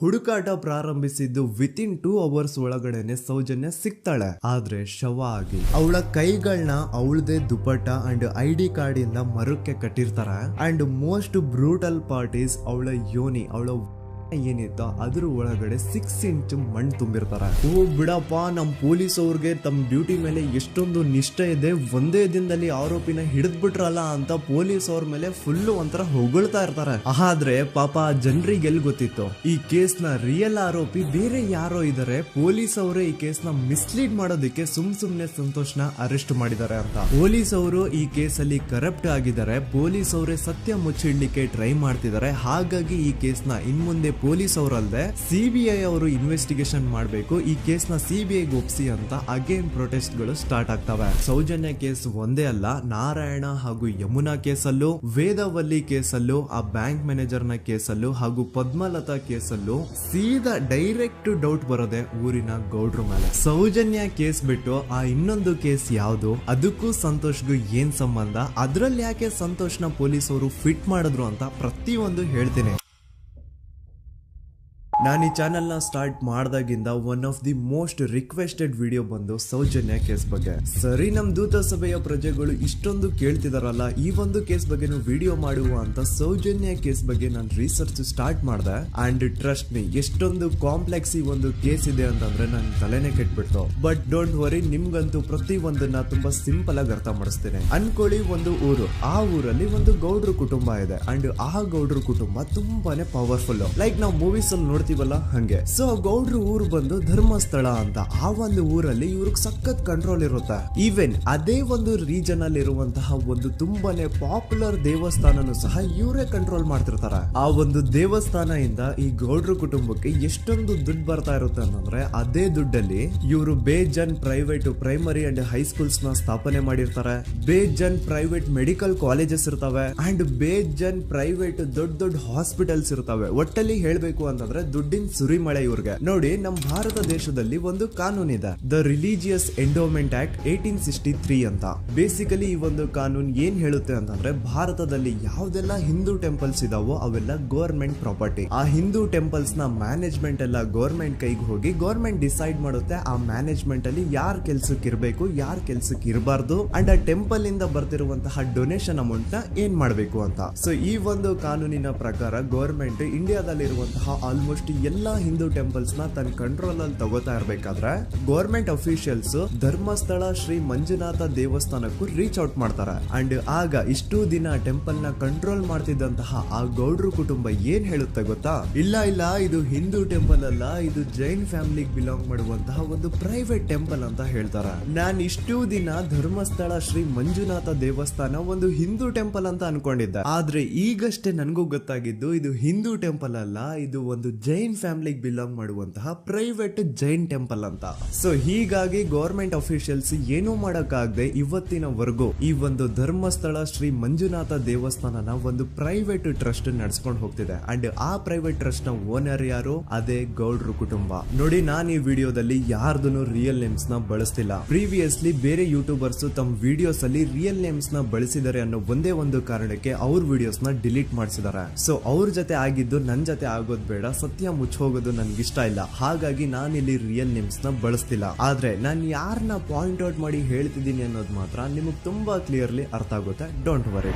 ಹುಡುಕಾಟ ಪ್ರಾರಂಭಿಸಿದ್ದು within 2 hours ಒಳಗಡೆನೆ ಸೌಜನ್ಯ ಸಿಗ್ತಾಳೆ, ಆದ್ರೆ ಶವ ಆಗಿ. ಅವಳ ಕೈಗಳನ್ನ ಅವಳದೇ ದುಪಟ್ಟ ಅಂಡ್ ID ಕಾರ್ಡ್ ಇಂದ ಮರಕ್ಕೆ ಕಟ್ಟಿರ್ತಾರೆ. And most brutal part is ಅವಳ ಯೋನಿ, ಅವಳ ಏನಿತ್ತ ಅದ್ರ ಒಳಗಡೆ 6 ಇಂಚ್ ಮಣ್ಣು ತುಂಬಿರ್ತಾರೆ. ಓ ಬಿಡಪ್ಪ, ನಮ್ ಪೊಲೀಸ್ ಅವ್ರಿಗೆ ತಮ್ಮ ಡ್ಯೂಟಿ ಮೇಲೆ ಎಷ್ಟೊಂದು ನಿಷ್ಠೆ ಇದೆ, ಒಂದೇ ದಿನದಲ್ಲಿ ಆರೋಪಿನ ಹಿಡಿದ್ಬಿಟ್ರಲ್ಲ ಅಂತ ಪೊಲೀಸ್ ಅವ್ರ ಮೇಲೆ ಫುಲ್ ಒಂಥರ ಹೊಗಳ್ತಾ ಇರ್ತಾರೆ. ಆದ್ರೆ ಪಾಪ ಜನರಿಗೆ ಎಲ್ಲಿ ಗೊತ್ತಿತ್ತು ಈ ಕೇಸ್ ನ ರಿಯಲ್ ಆರೋಪಿ ಬೇರೆ ಯಾರೋ ಇದಾರೆ, ಪೊಲೀಸ್ ಅವರೇ ಈ ಕೇಸ್ ನ ಮಿಸ್ಲೀಡ್ ಮಾಡೋದಕ್ಕೆ ಸುಮ್ನೆ ಸಂತೋಷ್ನ ಅರೆಸ್ಟ್ ಮಾಡಿದ್ದಾರೆ ಅಂತ. ಪೊಲೀಸ್ ಅವರು ಈ ಕೇಸ್ ಅಲ್ಲಿ ಕರಪ್ಟ್ ಆಗಿದ್ದಾರೆ, ಪೊಲೀಸ್ ಅವರೇ ಸತ್ಯ ಮುಚ್ಚಿಡ್ಲಿಕ್ಕೆ ಟ್ರೈ ಮಾಡ್ತಿದ್ದಾರೆ. ಹಾಗಾಗಿ ಈ ಕೇಸ್ ನ ಇನ್ಮುಂದೆ ಪೊಲೀಸ್ ಅವರಲ್ಲದೆ CBI ಅವರು ಇನ್ವೆಸ್ಟಿಗೇಷನ್ ಮಾಡಬೇಕು, ಈ ಕೇಸ್ ನ CBI ಒಪ್ಸಿ ಅಂತ ಅಗೇನ್ ಪ್ರೊಟೆಸ್ಟ್ ಗಳು ಸ್ಟಾರ್ಟ್ ಆಗ್ತವೆ. ಸೌಜನ್ಯ ಕೇಸ್ ಒಂದೇ ಅಲ್ಲ, ನಾರಾಯಣ ಹಾಗೂ ಯಮುನಾ ಕೇಸಲ್ಲೂ, ವೇದವಲ್ಲಿ ಕೇಸಲ್ಲೂ, ಆ ಬ್ಯಾಂಕ್ ಮ್ಯಾನೇಜರ್ ನ ಕೇಸಲ್ಲೂ ಹಾಗೂ ಪದ್ಮಲತಾ ಕೇಸಲ್ಲೂ ಸೀದಾ ಡೈರೆಕ್ಟ್ ಡೌಟ್ ಬರೋದೆ ಊರಿನ ಗೌಡ್ರ ಮೇಲೆ. ಸೌಜನ್ಯ ಕೇಸ್ ಬಿಟ್ಟು ಆ ಇನ್ನೊಂದು ಕೇಸ್ ಯಾವುದು, ಅದಕ್ಕೂ ಸಂತೋಷ್ಗೂ ಏನ್ ಸಂಬಂಧ, ಅದ್ರಲ್ಲಿ ಯಾಕೆ ಸಂತೋಷ್ನ ಪೊಲೀಸ್ ಅವರು ಫಿಟ್ ಮಾಡಿದ್ರು ಅಂತ ಪ್ರತಿಯೊಂದು ಹೇಳ್ತೀನಿ. ನಾನು ಈ ಚಾನೆಲ್ ನ ಸ್ಟಾರ್ಟ್ ಮಾಡಿದಾಗಿಂದ one of the most requested video ಬಂದು ಸೌಜನ್ಯ ಕೇಸ್ ಬಗ್ಗೆ. ಸರಿ, ನಮ್ ದೂತ ಸಭೆಯ ಪ್ರಜೆಗಳು ಇಷ್ಟೊಂದು ಕೇಳ್ತಿದಾರಲ್ಲ, ಈ ಒಂದು ಕೇಸ್ ಬಗ್ಗೆ ವಿಡಿಯೋ ಮಾಡುವ ಅಂತ ಸೌಜನ್ಯ ಕೇಸ್ ಬಗ್ಗೆ ನಾನು ರಿಸರ್ಚ್ ಸ್ಟಾರ್ಟ್ ಮಾಡಿದೆ. ಅಂಡ್ ಟ್ರಸ್ಟ್ ಮೀ, ಎಷ್ಟೊಂದು ಕಾಂಪ್ಲೆಕ್ಸ್ ಈ ಒಂದು ಕೇಸ್ ಇದೆ ಅಂತಂದ್ರೆ ನನ್ ತಲೆನೇ ಕೆಟ್ಬಿಡ್ತು. ಬಟ್ ಡೋಂಟ್ ವರಿ, ನಿಮ್ಗಂತೂ ಪ್ರತಿ ಒಂದನ್ನ ತುಂಬಾ ಸಿಂಪಲ್ ಆಗಿ ಅರ್ಥ ಮಾಡಿಸ್ತೇನೆ. ಅನ್ಕೊಳ್ಳಿ, ಒಂದು ಊರು, ಆ ಊರಲ್ಲಿ ಒಂದು ಗೌಡ್ರ ಕುಟುಂಬ ಇದೆ. ಅಂಡ್ ಆ ಗೌಡ್ರ ಕುಟುಂಬ ತುಂಬಾನೇ ಪವರ್ಫುಲ್, ಲೈಕ್ ನಾವು ಮೂವೀಸ್ ಅಲ್ಲಿ ನೋಡ್ತೀವಿ ಹಂಗೆ. ಸೊ ಗೌಡ್ರ ಊರು ಬಂದು ಧರ್ಮಸ್ಥಳ ಅಂತ. ಆ ಒಂದು ಊರಲ್ಲಿ ಇವ್ರಿಗೆ ಸಖತ್ ಕಂಟ್ರೋಲ್ ಇರುತ್ತೆ. ಈವನ್ ಅದೇ ಒಂದು ರೀಜನ್ ಅಲ್ಲಿ ಇರುವಂತಹ ಒಂದು ತುಂಬಾನೇ ಪಾಪ್ಯುಲರ್ ದೇವಸ್ಥಾನನು ಸಹ ಇವರೇ ಕಂಟ್ರೋಲ್ ಮಾಡ್ತಿರ್ತಾರೆ. ಆ ಒಂದು ದೇವಸ್ಥಾನ ಇಂದ ಈ ಗೌಡ್ರ ಕುಟುಂಬಕ್ಕೆ ಎಷ್ಟೊಂದು ದುಡ್ಡು ಬರ್ತಾ ಇರುತ್ತೆ ಅಂತಂದ್ರೆ, ಅದೇ ದುಡ್ಡಲ್ಲಿ ಇವರು ಬೇಜನ್ ಪ್ರೈವೇಟ್ ಪ್ರೈಮರಿ ಅಂಡ್ ಹೈಸ್ಕೂಲ್ಸ್ ನ ಸ್ಥಾಪನೆ ಮಾಡಿರ್ತಾರೆ, ಬೇಜನ್ ಪ್ರೈವೇಟ್ ಮೆಡಿಕಲ್ ಕಾಲೇಜಸ್ ಇರ್ತವೆ, ಅಂಡ್ ಬೇಜನ್ ಪ್ರೈವೇಟ್ ದೊಡ್ಡ ದೊಡ್ಡ ಹಾಸ್ಪಿಟಲ್ಸ್ ಇರ್ತವೆ. ಒಟ್ಟಲ್ಲಿ ಹೇಳ್ಬೇಕು ಅಂತಂದ್ರೆ ದುಡ್ಡಿನ ಸುರಿಮಳೆ ಇವ್ರಿಗೆ. ನೋಡಿ, ನಮ್ಮ ಭಾರತ ದೇಶದಲ್ಲಿ ಒಂದು ಕಾನೂನು ಇದೆ, ದ ರಿಲಿಜಿಯಸ್ ಎಂಡೋಮೆಂಟ್ ಆಕ್ಟ್ 1863 ಅಂತ. ಬೇಸಿಕಲಿ ಈ ಒಂದು ಕಾನೂನು ಏನ್ ಹೇಳುತ್ತೆ ಅಂತಂದ್ರೆ, ಭಾರತದಲ್ಲಿ ಯಾವ್ದೆಲ್ಲ ಹಿಂದೂ ಟೆಂಪಲ್ಸ್ ಇದಾವೋ ಅವೆಲ್ಲ ಗವರ್ಮೆಂಟ್ ಪ್ರಾಪರ್ಟಿ. ಆ ಹಿಂದೂ ಟೆಂಪಲ್ಸ್ ನ ಮ್ಯಾನೇಜ್ಮೆಂಟ್ ಎಲ್ಲ ಗವರ್ಮೆಂಟ್ ಕೈಗೆ ಹೋಗಿ ಗವರ್ಮೆಂಟ್ ಡಿಸೈಡ್ ಮಾಡುತ್ತೆ ಆ ಮ್ಯಾನೇಜ್ಮೆಂಟ್ ಅಲ್ಲಿ ಯಾರ್ ಕೆಲ್ಸಕ್ಕೆ ಇರಬೇಕು, ಯಾರ್ ಕೆಲ್ಸಕ್ಕೆ ಇರಬಾರ್ದು, ಅಂಡ್ ಆ ಟೆಂಪಲ್ ಇಂದ ಬರ್ತಿರುವಂತಹ ಡೊನೇಷನ್ ಅಮೌಂಟ್ ನ ಏನ್ ಮಾಡ್ಬೇಕು ಅಂತ. ಸೊ ಈ ಒಂದು ಕಾನೂನಿನ ಪ್ರಕಾರ ಗವರ್ಮೆಂಟ್ ಇಂಡಿಯಾದಲ್ಲಿ ಇರುವಂತಹ ಆಲ್ಮೋಸ್ಟ್ ಎಲ್ಲಾ ಹಿಂದೂ ಟೆಂಪಲ್ಸ್ ನ ತನ್ನ ಕಂಟ್ರೋಲ್ ಅಲ್ಲಿ ತಗೋತಾ ಇರ್ಬೇಕಾದ್ರೆ ಗವರ್ಮೆಂಟ್ ಅಫಿಷಿಯಲ್ಸ್ ಧರ್ಮಸ್ಥಳ ಶ್ರೀ ಮಂಜುನಾಥ ದೇವಸ್ಥಾನಕ್ಕೂ ರೀಚ್ ಔಟ್ ಮಾಡ್ತಾರೆ. ಅಂಡ್ ಆಗ ಇಷ್ಟು ದಿನ ಟೆಂಪಲ್ ನ ಕಂಟ್ರೋಲ್ ಮಾಡ್ತಿದ್ದಂತಹ ಆ ಗೌಡ್ರ ಕುಟುಂಬ ಏನ್ ಹೇಳುತ್ತೆ ಗೊತ್ತಾ, ಇಲ್ಲ ಇದು ಹಿಂದೂ ಟೆಂಪಲ್ ಅಲ್ಲ, ಇದು ಜೈನ್ ಫ್ಯಾಮಿಲಿಗೆ ಬಿಲಾಂಗ್ ಮಾಡುವಂತಹ ಒಂದು ಪ್ರೈವೇಟ್ ಟೆಂಪಲ್ ಅಂತ ಹೇಳ್ತಾರೆ. ನಾನ್ ಇಷ್ಟು ದಿನ ಧರ್ಮಸ್ಥಳ ಶ್ರೀ ಮಂಜುನಾಥ ದೇವಸ್ಥಾನ ಒಂದು ಹಿಂದೂ ಟೆಂಪಲ್ ಅಂತ ಅನ್ಕೊಂಡಿದ್ದೆ, ಆದ್ರೆ ಈಗಷ್ಟೇ ನನ್ಗೂ ಗೊತ್ತಾಗಿದ್ದು ಇದು ಹಿಂದೂ ಟೆಂಪಲ್ ಅಲ್ಲ, ಇದು ಒಂದು ಜೈನ್ ಫ್ಯಾಮಿಲಿಗೆ ಬಿಲಾಂಗ್ ಮಾಡುವಂತಹ ಪ್ರೈವೇಟ್ ಜೈನ್ ಟೆಂಪಲ್ ಅಂತ. ಸೊ ಹೀಗಾಗಿ ಗವರ್ಮೆಂಟ್ ಅಫಿಷಿಯಲ್ಸ್ ಏನೂ ಮಾಡಕ್ಕಾಗದೆ ಇವತ್ತಿನವರೆಗೂ ಈ ಒಂದು ಧರ್ಮಸ್ಥಳ ಶ್ರೀ ಮಂಜುನಾಥ ದೇವಸ್ಥಾನನ ಒಂದು ಪ್ರೈವೇಟ್ ಟ್ರಸ್ಟ್ ನಡೆಸ್ಕೊಂಡು ಹೋಗ್ತಿದೆ. ಅಂಡ್ ಆ ಪ್ರೈವೇಟ್ ಟ್ರಸ್ಟ್ ನ ಓನರ್ ಯಾರು, ಅದೇ ಗೌಡ್ರ ಕುಟುಂಬ. ನೋಡಿ, ನಾನು ಈ ವಿಡಿಯೋದಲ್ಲಿ ಯಾರ್ದು ರಿಯಲ್ ನೇಮ್ಸ್ ನ ಬಳಸ್ತಿಲ್ಲ. ಪ್ರೀವಿಯಸ್ಲಿ ಬೇರೆ ಯೂಟ್ಯೂಬರ್ಸ್ ತಮ್ಮ ವಿಡಿಯೋಸ್ ಅಲ್ಲಿ ರಿಯಲ್ ನೇಮ್ಸ್ ನ ಬಳಸಿದ್ದಾರೆ ಅನ್ನೋ ಒಂದೇ ಒಂದು ಕಾರಣಕ್ಕೆ ಅವ್ರ ವಿಡಿಯೋಸ್ ನ ಡಿಲೀಟ್ ಮಾಡಿಸಿದ್ದಾರೆ. ಸೊ ಅವ್ರ ಜೊತೆ ಆಗಿದ್ದು ನನ್ ಜೊತೆ ಆಗೋದ್ ಬೇಡ, ಸತ್ಯ ಮುಚ್ಚೋಗೋದು ನನ್ಗೆ ಇಷ್ಟ ಇಲ್ಲ. ಹಾಗಾಗಿ ನಾನು ಇಲ್ಲಿ ರಿಯಲ್ ನೇಮ್ಸ್ ನ ಬಳಸ್ತಿಲ್ಲ. ಆದ್ರೆ ನಾನು ಯಾರನ್ನ ಪಾಯಿಂಟ್ ಔಟ್ ಮಾಡಿ ಹೇಳ್ತಿದ್ದೀನಿ ಅನ್ನೋದು ಮಾತ್ರ ನಿಮಗೆ ತುಂಬಾ ಕ್ಲಿಯರ್ಲಿ ಅರ್ಥ ಆಗುತ್ತೆ. Don't worry.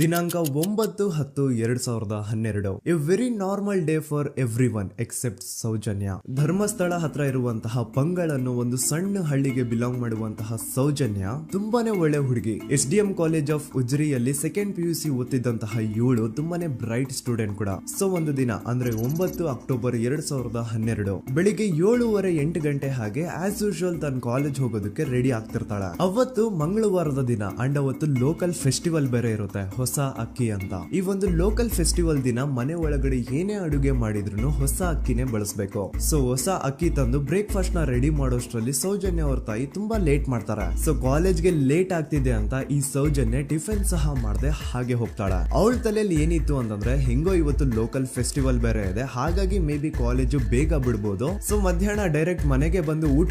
ದಿನಾಂಕ 9/10/2012. A very normal day for everyone except Soujanya. Dharmasthala ಹತ್ರ ಇರುವಂತಹ ಪಂಗಳ್ ಅನ್ನೋ ಒಂದು ಸಣ್ಣ ಹಳ್ಳಿಗೆ ಬಿಲಾಂಗ್ ಮಾಡುವಂತಹ ಸೌಜನ್ಯ ತುಂಬಾನೇ ಒಳ್ಳೆ ಹುಡುಗಿ. SDM ಕಾಲೇಜ್ ಆಫ್ ಉಜ್ರಿಯಲ್ಲಿ 2nd PUC ಓದ್ತಿದ್ದಂತಹ ಇವಳು ತುಂಬಾನೇ ಬ್ರೈಟ್ ಸ್ಟೂಡೆಂಟ್ ಕೂಡ. ಸೊ ಒಂದು ದಿನ ಅಂದ್ರೆ 9 ಅಕ್ಟೋಬರ್ 2012 ಬೆಳಿಗ್ಗೆ 7:30-8 ಗಂಟೆ ಹಾಗೆ ಆಸ್ ಯೂಶುವಲ್ ತನ್ನ ಕಾಲೇಜ್ ಹೋಗೋದಕ್ಕೆ ರೆಡಿ ಆಗ್ತಿರ್ತಾಳೆ. ಅವತ್ತು ಮಂಗಳವಾರದ ದಿನ ಅಂಡ್ ಅವತ್ತು ಲೋಕಲ್ ಫೆಸ್ಟಿವಲ್ ಬೇರೆ ಇರುತ್ತೆ, ಹೊಸ ಅಕ್ಕಿ ಅಂತ. ಈ ಒಂದು ಲೋಕಲ್ ಫೆಸ್ಟಿವಲ್ ದಿನ ಮನೆ ಒಳಗಡೆ ಏನೇ ಅಡುಗೆ ಮಾಡಿದ್ರು ಹೊಸ ಅಕ್ಕಿನೇ ಬಳಸಬೇಕು. ಸೊ ಹೊಸ ಅಕ್ಕಿ ತಂದು ಬ್ರೇಕ್ಫಾಸ್ಟ್ ನ ರೆಡಿ ಮಾಡೋಷ್ಟ್ರಲ್ಲಿ ಸೌಜನ್ಯ ಅವ್ರ ತಾಯಿ ತುಂಬಾ ಲೇಟ್ ಮಾಡ್ತಾರೆ. ಸೊ ಕಾಲೇಜ್ಗೆ ಲೇಟ್ ಆಗ್ತಿದೆ ಅಂತ ಈ ಸೌಜನ್ಯ ಟಿಫಿನ್ ಸಹ ಮಾಡದೆ ಹಾಗೆ ಹೋಗ್ತಾಳೆ. ಅವಳ ತಲೆಯಲ್ಲಿ ಏನಿತ್ತು ಅಂತಂದ್ರೆ, ಹೆಂಗೋ ಇವತ್ತು ಲೋಕಲ್ ಫೆಸ್ಟಿವಲ್ ಬೇರೆ ಇದೆ, ಹಾಗಾಗಿ ಮೇ ಬಿ ಕಾಲೇಜು ಬೇಗ ಬಿಡ್ಬೋದು, ಸೊ ಮಧ್ಯಾಹ್ನ ಡೈರೆಕ್ಟ್ ಮನೆಗೆ ಬಂದು ಊಟ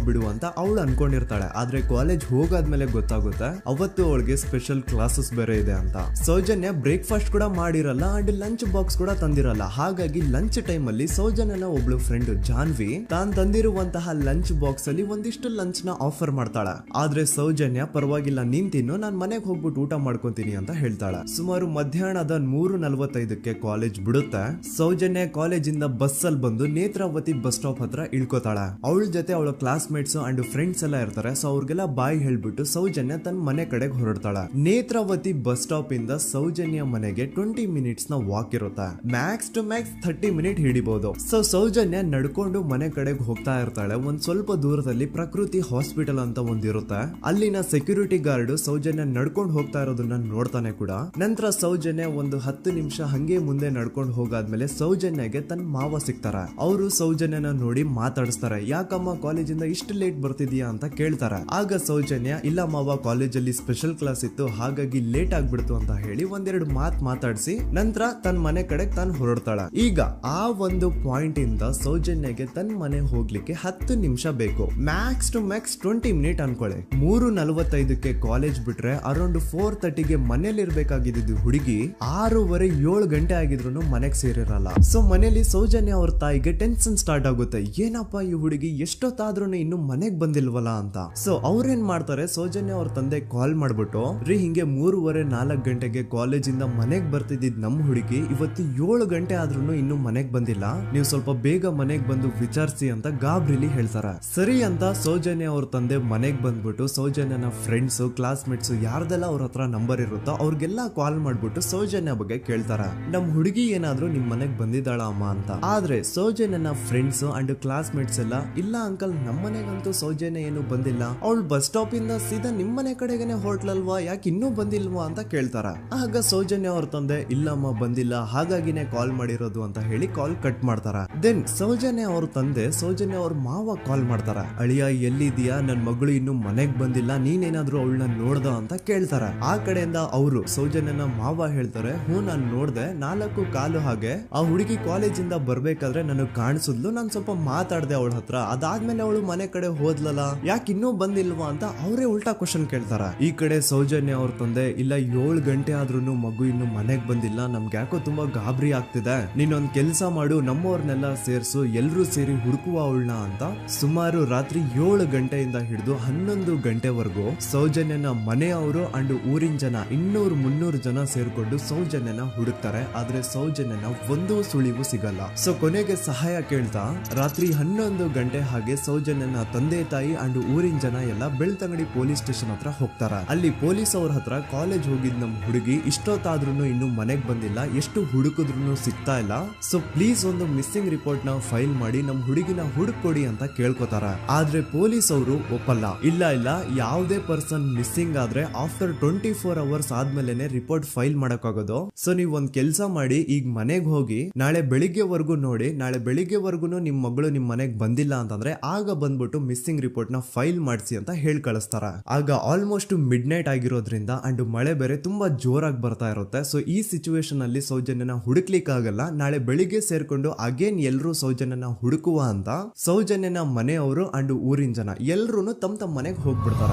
ಬಿಡುವ ಅಂತ ಅವಳು ಅನ್ಕೊಂಡಿರ್ತಾಳೆ. ಆದ್ರೆ ಕಾಲೇಜ್ ಹೋಗಾದ್ಮೇಲೆ ಗೊತ್ತಾಗುತ್ತೆ ಅವತ್ತು ಅವಳಿಗೆ ಸ್ಪೆಷಲ್ ಕ್ಲಾಸಸ್ ಬೇರೆ ಇದೆ ಅಂತ. ಸೌಜನ್ಯ ಬ್ರೇಕ್ಫಾಸ್ಟ್ ಕೂಡ ಮಾಡಿರಲ್ಲ ಅಂಡ್ ಲಂಚ್ ಬಾಕ್ಸ್ ಕೂಡ ತಂದಿರಲ್ಲ. ಹಾಗಾಗಿ ಲಂಚ್ ಟೈಮ್ ಅಲ್ಲಿ ಸೌಜನ್ಯನ ಒಬ್ಳು ಫ್ರೆಂಡ್ ಜಾನ್ವಿ ತಾನ್ ತಂದಿರುವಂತಹ ಲಂಚ್ ಬಾಕ್ಸ್ ಅಲ್ಲಿ ಒಂದಿಷ್ಟು ಲಂಚ್ ನ ಆಫರ್ ಮಾಡ್ತಾಳ. ಆದ್ರೆ ಸೌಜನ್ಯ ಪರವಾಗಿಲ್ಲ ನೀನ್ ತಿನ್ನು, ನಾನ್ ಮನೆಗೆ ಹೋಗ್ಬಿಟ್ಟು ಊಟ ಮಾಡ್ಕೊಂತೀನಿ ಅಂತ ಹೇಳ್ತಾಳ. ಸುಮಾರು ಮಧ್ಯಾಹ್ನದ 3:45ಕ್ಕೆ ಕಾಲೇಜ್ ಬಿಡುತ್ತೆ. ಸೌಜನ್ಯ ಕಾಲೇಜ್ ಇಂದ ಬಸ್ ಅಲ್ಲಿ ಬಂದು ನೇತ್ರಾವತಿ ಬಸ್ ಸ್ಟಾಪ್ ಹತ್ರ ಇಳ್ಕೋತಾಳ. ಅವಳ ಜೊತೆ ಅವಳ ಕ್ಲಾಸ್ ಮೇಟ್ಸ್ ಅಂಡ್ ಫ್ರೆಂಡ್ಸ್ ಎಲ್ಲ ಇರ್ತಾರೆ. ಸೊ ಅವ್ರಿಗೆಲ್ಲ ಬಾಯ್ ಹೇಳ್ಬಿಟ್ಟು ಸೌಜನ್ಯ ತನ್ನ ಮನೆ ಕಡೆಗೆ ಹೊರಡ್ತಾಳ. ನೇತ್ರಾವತಿ ಬಸ್ ಸ್ಟಾಪ್ ಇಂದ ಸೌಜನ್ಯ ಮನೆಗೆ 20 ಮಿನಿಟ್ಸ್ ನ ವಾಕ್ ಇರುತ್ತೆ. ಮ್ಯಾಕ್ಸ್ ಟು ಮ್ಯಾಕ್ಸ್ 30 ಮಿನಿಟ್ ಹಿಡಿಬಹುದು. ಸೊ ಸೌಜನ್ಯ ನಡ್ಕೊಂಡು ಮನೆ ಕಡೆಗೆ ಹೋಗ್ತಾ ಇರ್ತಾಳೆ. ಒಂದ್ ಸ್ವಲ್ಪ ದೂರದಲ್ಲಿ ಪ್ರಕೃತಿ ಹಾಸ್ಪಿಟಲ್ ಅಂತ ಒಂದಿರುತ್ತೆ. ಅಲ್ಲಿನ ಸೆಕ್ಯೂರಿಟಿ ಗಾರ್ಡ್ ಸೌಜನ್ಯ ನಡ್ಕೊಂಡು ಹೋಗ್ತಾ ಇರೋದನ್ನ ನೋಡ್ತಾನೆ ಕೂಡ. ನಂತರ ಸೌಜನ್ಯ ಒಂದು 10 ನಿಮಿಷ ಹಂಗೆ ಮುಂದೆ ನಡ್ಕೊಂಡು ಹೋಗಾದ್ಮೇಲೆ ಸೌಜನ್ಯಗೆ ತನ್ನ ಮಾವ ಸಿಗ್ತಾರ. ಅವರು ಸೌಜನ್ಯನ ನೋಡಿ ಮಾತಾಡಿಸ್ತಾರೆ. ಯಾಕಮ್ಮ ಕಾಲೇಜಿಂದ ಇಷ್ಟು ಲೇಟ್ ಬರ್ತಿದ್ಯಾ ಅಂತ ಕೇಳ್ತಾರೆ. ಆಗ ಸೌಜನ್ಯ ಇಲ್ಲ ಮಾವ, ಕಾಲೇಜಲ್ಲಿ ಸ್ಪೆಷಲ್ ಕ್ಲಾಸ್ ಇತ್ತು ಹಾಗಾಗಿ ಲೇಟ್ ಆಗ್ಬಿಡ್ತು ಅಂತ ಹೇಳಿ ಒಂದೆರಡು ಮಾತಾಡಿಸಿ ನಂತರ ತನ್ನ ಮನೆ ಕಡೆ ತಾನು ಹೊರಡ್ತಾಳ. ಈಗ ಆ ಒಂದು ಪಾಯಿಂಟ್ ಇಂದ ಸೌಜನ್ಯಗೆ ತನ್ನ ಮನೆ ಹೋಗ್ಲಿಕ್ಕೆ 10 ನಿಮಿಷ ಬೇಕು. ಮ್ಯಾಕ್ಸ್ ಟು ಮ್ಯಾಕ್ಸ್ 20 ಮಿನಿಟ್ ಅನ್ಕೊಳ್ಳಿ. 3:45ಕ್ಕೆ ಕಾಲೇಜ್ ಬಿಟ್ರೆ ಅರೌಂಡ್ 4:30ಗೆ ಮನೇಲಿ ಇರ್ಬೇಕಾಗಿದ್ದು ಹುಡುಗಿ 6:30-7 ಗಂಟೆ ಆಗಿದ್ರು ಮನೆಗೆ ಸೇರಿರಲ್ಲ. ಸೊ ಮನೇಲಿ ಸೌಜನ್ಯ ಅವ್ರ ತಾಯಿಗೆ ಟೆನ್ಷನ್ ಸ್ಟಾರ್ಟ್ ಆಗುತ್ತೆ. ಏನಪ್ಪಾ ಈ ಹುಡುಗಿ ಎಷ್ಟೊತ್ತಾದ್ರೂ ಇನ್ನು ಮನೆಗ್ ಬಂದಿಲ್ವಲ್ಲ ಅಂತ. ಸೊ ಅವ್ರೇನ್ ಮಾಡ್ತಾರೆ, ಸೌಜನ್ಯ ಅವ್ರ ತಂದೆ ಕಾಲ್ ಮಾಡ್ಬಿಟ್ಟು ರೀ ಹಿಂಗೆ 3:30-4 ಗಂಟೆಗೆ ಕಾಲೇಜ್ ಇಂದ ಮನೆಗ್ ಬರ್ತಿದ್ದಿದ್ ನಮ್ ಹುಡುಗಿ ಇವತ್ತು 7 ಗಂಟೆ ಆದ್ರೂ ಇನ್ನು ಮನೆಗ್ ಬಂದಿಲ್ಲ, ನೀವು ಸ್ವಲ್ಪ ಬೇಗ ಮನೆಗ್ ಬಂದು ವಿಚಾರಿಸಿ ಅಂತ ಗಾಬ್ರಿಲಿ ಹೇಳ್ತಾರೆ. ಸರಿ ಅಂತ ಸೌಜನ್ಯ ಅವ್ರ ತಂದೆ ಮನೆಗ್ ಬಂದ್ಬಿಟ್ಟು ಸೌಜನ್ಯನ ಫ್ರೆಂಡ್ಸ್ ಕ್ಲಾಸ್ ಮೇಟ್ಸ್ ಯಾರ್ದೆಲ್ಲ ಅವ್ರ ಹತ್ರ ನಂಬರ್ ಇರುತ್ತೋ ಅವ್ರಿಗೆಲ್ಲ ಕಾಲ್ ಮಾಡ್ಬಿಟ್ಟು ಸೌಜನ್ಯ ಬಗ್ಗೆ ಕೇಳ್ತಾರ. ನಮ್ ಹುಡುಗಿ ಏನಾದ್ರು ನಿಮ್ ಮನೆಗ್ ಬಂದಿದ್ದಾಳ ಅಮ್ಮ ಅಂತ. ಆದ್ರೆ ಸೌಜನ್ಯನ ಫ್ರೆಂಡ್ಸ್ ಅಂಡ್ ಕ್ಲಾಸ್ ಮೇಟ್ಸ್ ಎಲ್ಲ ಇಲ್ಲ ಅಂಕಲ್ ನಮ್ಮ ಮನೆಗಂತೂ ಸೌಜನ್ಯ ಏನು ಬಂದಿಲ್ಲ, ಅವಳು ಬಸ್ ಸ್ಟಾಪ್ ಇಂದ ಸೀದಾ ನಿಮ್ ಮನೆ ಕಡೆಗೇನೆ ಹೊರಟ್ಲಲ್ವಾ, ಯಾಕೆ ಇನ್ನೂ ಬಂದಿಲ್ವಾ ಅಂತ ಕೇಳ್ತಾರ. ಆಗ ಸೌಜನ್ಯ ಅವ್ರ ತಂದೆ ಇಲ್ಲಮ್ಮ ಬಂದಿಲ್ಲ ಹಾಗಾಗಿನೇ ಕಾಲ್ ಮಾಡಿರೋದು ಅಂತ ಹೇಳಿ ಕಾಲ್ ಕಟ್ ಮಾಡ್ತಾರ. ದೆನ್ ಸೌಜನ್ಯ ಅವ್ರ ತಂದೆ ಸೌಜನ್ಯ ಅವ್ರ ಮಾವ ಕಾಲ್ ಮಾಡ್ತಾರ. ಅಳಿಯ ಎಲ್ಲಿದ್ಯಾ, ನನ್ ಮಗಳು ಇನ್ನು ಮನೆಗ್ ಬಂದಿಲ್ಲ, ನೀನೇನಾದ್ರೂ ಅವಳನ್ನ ನೋಡ್ದ ಅಂತ ಕೇಳ್ತಾರ. ಆ ಕಡೆಯಿಂದ ಅವರು ಸೌಜನ್ಯನ ಮಾವ ಹೇಳ್ತಾರೆ, ನಾನ್ ನೋಡ್ದೆ 4 ಕಾಲು ಹಾಗೆ ಆ ಹುಡುಗಿ ಕಾಲೇಜಿಂದ ಬರ್ಬೇಕಾದ್ರೆ ನನಗ್ ಕಾಣಿಸಿದ್ಲು, ನಾನ್ ಸ್ವಲ್ಪ ಮಾತಾಡ್ದೆ ಅವಳ ಹತ್ರ, ಅದಾದ್ಮೇಲೆ ಅವಳು ಮನೆ ಕಡೆ ಹೋದ್ಲಲ್ಲ, ಯಾಕೆ ಇನ್ನೂ ಬಂದಿಲ್ವಾ ಅಂತ ಅವರೇ ಉಲ್ಟಾ ಕ್ವಶನ್ ಕೇಳ್ತಾರ. ಈ ಕಡೆ ಸೌಜನ್ಯ ಅವ್ರ ತಂದೆ ಇಲ್ಲ 7 ಗಂಟೆ ಆದ್ರೂ ಮಗು ಇನ್ನು ಮನೆಗ್ ಬಂದಿಲ್ಲ, ನಮ್ಗೆ ಯಾಕೋ ತುಂಬಾ ಗಾಬರಿ ಆಗ್ತಿದೆ, ನೀನೊಂದ್ ಕೆಲ್ಸ ಮಾಡು ನಮ್ಮವ್ರನ್ನೆಲ್ಲ ಸೇರ್ಸು ಎಲ್ರೂ ಸೇರಿ ಹುಡುಕುವ ಅವಳನ್ನ ಅಂತ ಸುಮಾರು ರಾತ್ರಿ 7 ಗಂಟೆಯಿಂದ ಹಿಡಿದು 11 ಗಂಟೆವರೆಗೂ ಸೌಜನ್ಯನ ಮನೆಯವರು ಅಂಡ್ ಊರಿನ ಜನ 200-300 ಜನ ಸೇರ್ಕೊಂಡು ಸೌಜನ್ಯನ ಹುಡುಕ್ತಾರೆ. ಆದ್ರೆ ಸೌಜನ್ಯನ ಒಂದು ಸುಳಿವು ಸಿಗಲ್ಲ. ಸೊ ಕೊನೆಗೆ ಸಹಾಯ ಕೇಳ್ತಾ ರಾತ್ರಿ 11 ಗಂಟೆ ಹಾಗೆ ಸೌಜನ್ಯನ ತಂದೆ ತಾಯಿ ಅಂಡ್ ಊರಿನ ಜನ ಎಲ್ಲ ಬೆಳ್ತಂಗಡಿ ಪೊಲೀಸ್ ಸ್ಟೇಷನ್ ಹತ್ರ ಹೋಗ್ತಾರ. ಅಲ್ಲಿ ಪೊಲೀಸ್ ಅವ್ರ ಹತ್ರ ಕಾಲೇಜ್ ಹೋಗಿದ್ ನಮ್ ಹುಡುಗಿ ಇಷ್ಟೊತ್ತಾದ್ರೂ ಇನ್ನು ಮನೆಗ್ ಬಂದಿಲ್ಲ, ಎಷ್ಟು ಹುಡುಕಿದ್ರು ಸಿಗ್ತಾ ಇಲ್ಲ, ಸೊ ಪ್ಲೀಸ್ ಒಂದು ಮಿಸ್ಸಿಂಗ್ ರಿಪೋರ್ಟ್ ನ ಫೈಲ್ ಮಾಡಿ ನಮ್ ಹುಡುಗಿನ ಹುಡುಕೊಡಿ ಅಂತ ಕೇಳ್ಕೊತಾರ. ಆದ್ರೆ ಪೊಲೀಸ್ ಅವರು ಒಪ್ಪಲ್ಲ. ಇಲ್ಲ ಯಾವುದೇ ಪರ್ಸನ್ ಮಿಸ್ಸಿಂಗ್ ಆದ್ರೆ ಆಫ್ಟರ್ 24 ಅವರ್ಸ್ ಆದ್ಮೇಲೆ ರಿಪೋರ್ಟ್ ಫೈಲ್ ಮಾಡಕ್ಕಾಗೋದು. ಸೊ ನೀವ್ ಒಂದ್ ಕೆಲ್ಸ ಮಾಡಿ, ಈಗ ಮನೆಗ್ ಹೋಗಿ ನಾಳೆ ಬೆಳಿಗ್ಗೆವರೆಗೂ ನೋಡಿ, ನಾಳೆ ಬೆಳಿಗ್ಗೆವರೆಗೂ ನಿಮ್ ಮಗಳು ನಿಮ್ ಮನೆಗ್ ಬಂದಿಲ್ಲ ಅಂತಂದ್ರೆ ಆಗ ಬಂದ್ಬಿಟ್ಟು ಮಿಸ್ಸಿಂಗ್ ರಿಪೋರ್ಟ್ ನ ಫೈಲ್ ಮಾಡಿಸಿ ಅಂತ ಹೇಳಿ ಕಳಿಸ್ತಾರ. ಆಗ ಆಲ್ಮೋಸ್ಟ್ ಮಿಡ್ ನೈಟ್ ಆಗಿರೋದ್ರಿಂದ ಅಂಡ್ ಮಳೆ ಬೇರೆ ತುಂಬಾ ಜೋರಾಗಿ ಬರ್ತಾ ಇರುತ್ತೆ. ಸೊ ಈ ಸಿಚುವೇಶನ್ ಅಲ್ಲಿ ಸೌಜನ್ಯನ ಹುಡುಕ್ಲಿಕ್ಕೆ ಆಗಲ್ಲ. ನಾಳೆ ಬೆಳಿಗ್ಗೆ ಸೇರ್ಕೊಂಡು ಅಗೇನ್ ಎಲ್ರು ಸೌಜನ್ಯನ ಹುಡುಕುವ ಅಂತ ಸೌಜನ್ಯನ ಮನೆಯವರು ಅಂಡ್ ಊರಿನ ಜನ ಎಲ್ರು ತಮ್ಮ ಮನೆಗೆ ಹೋಗ್ಬಿಡ್ತಾರ.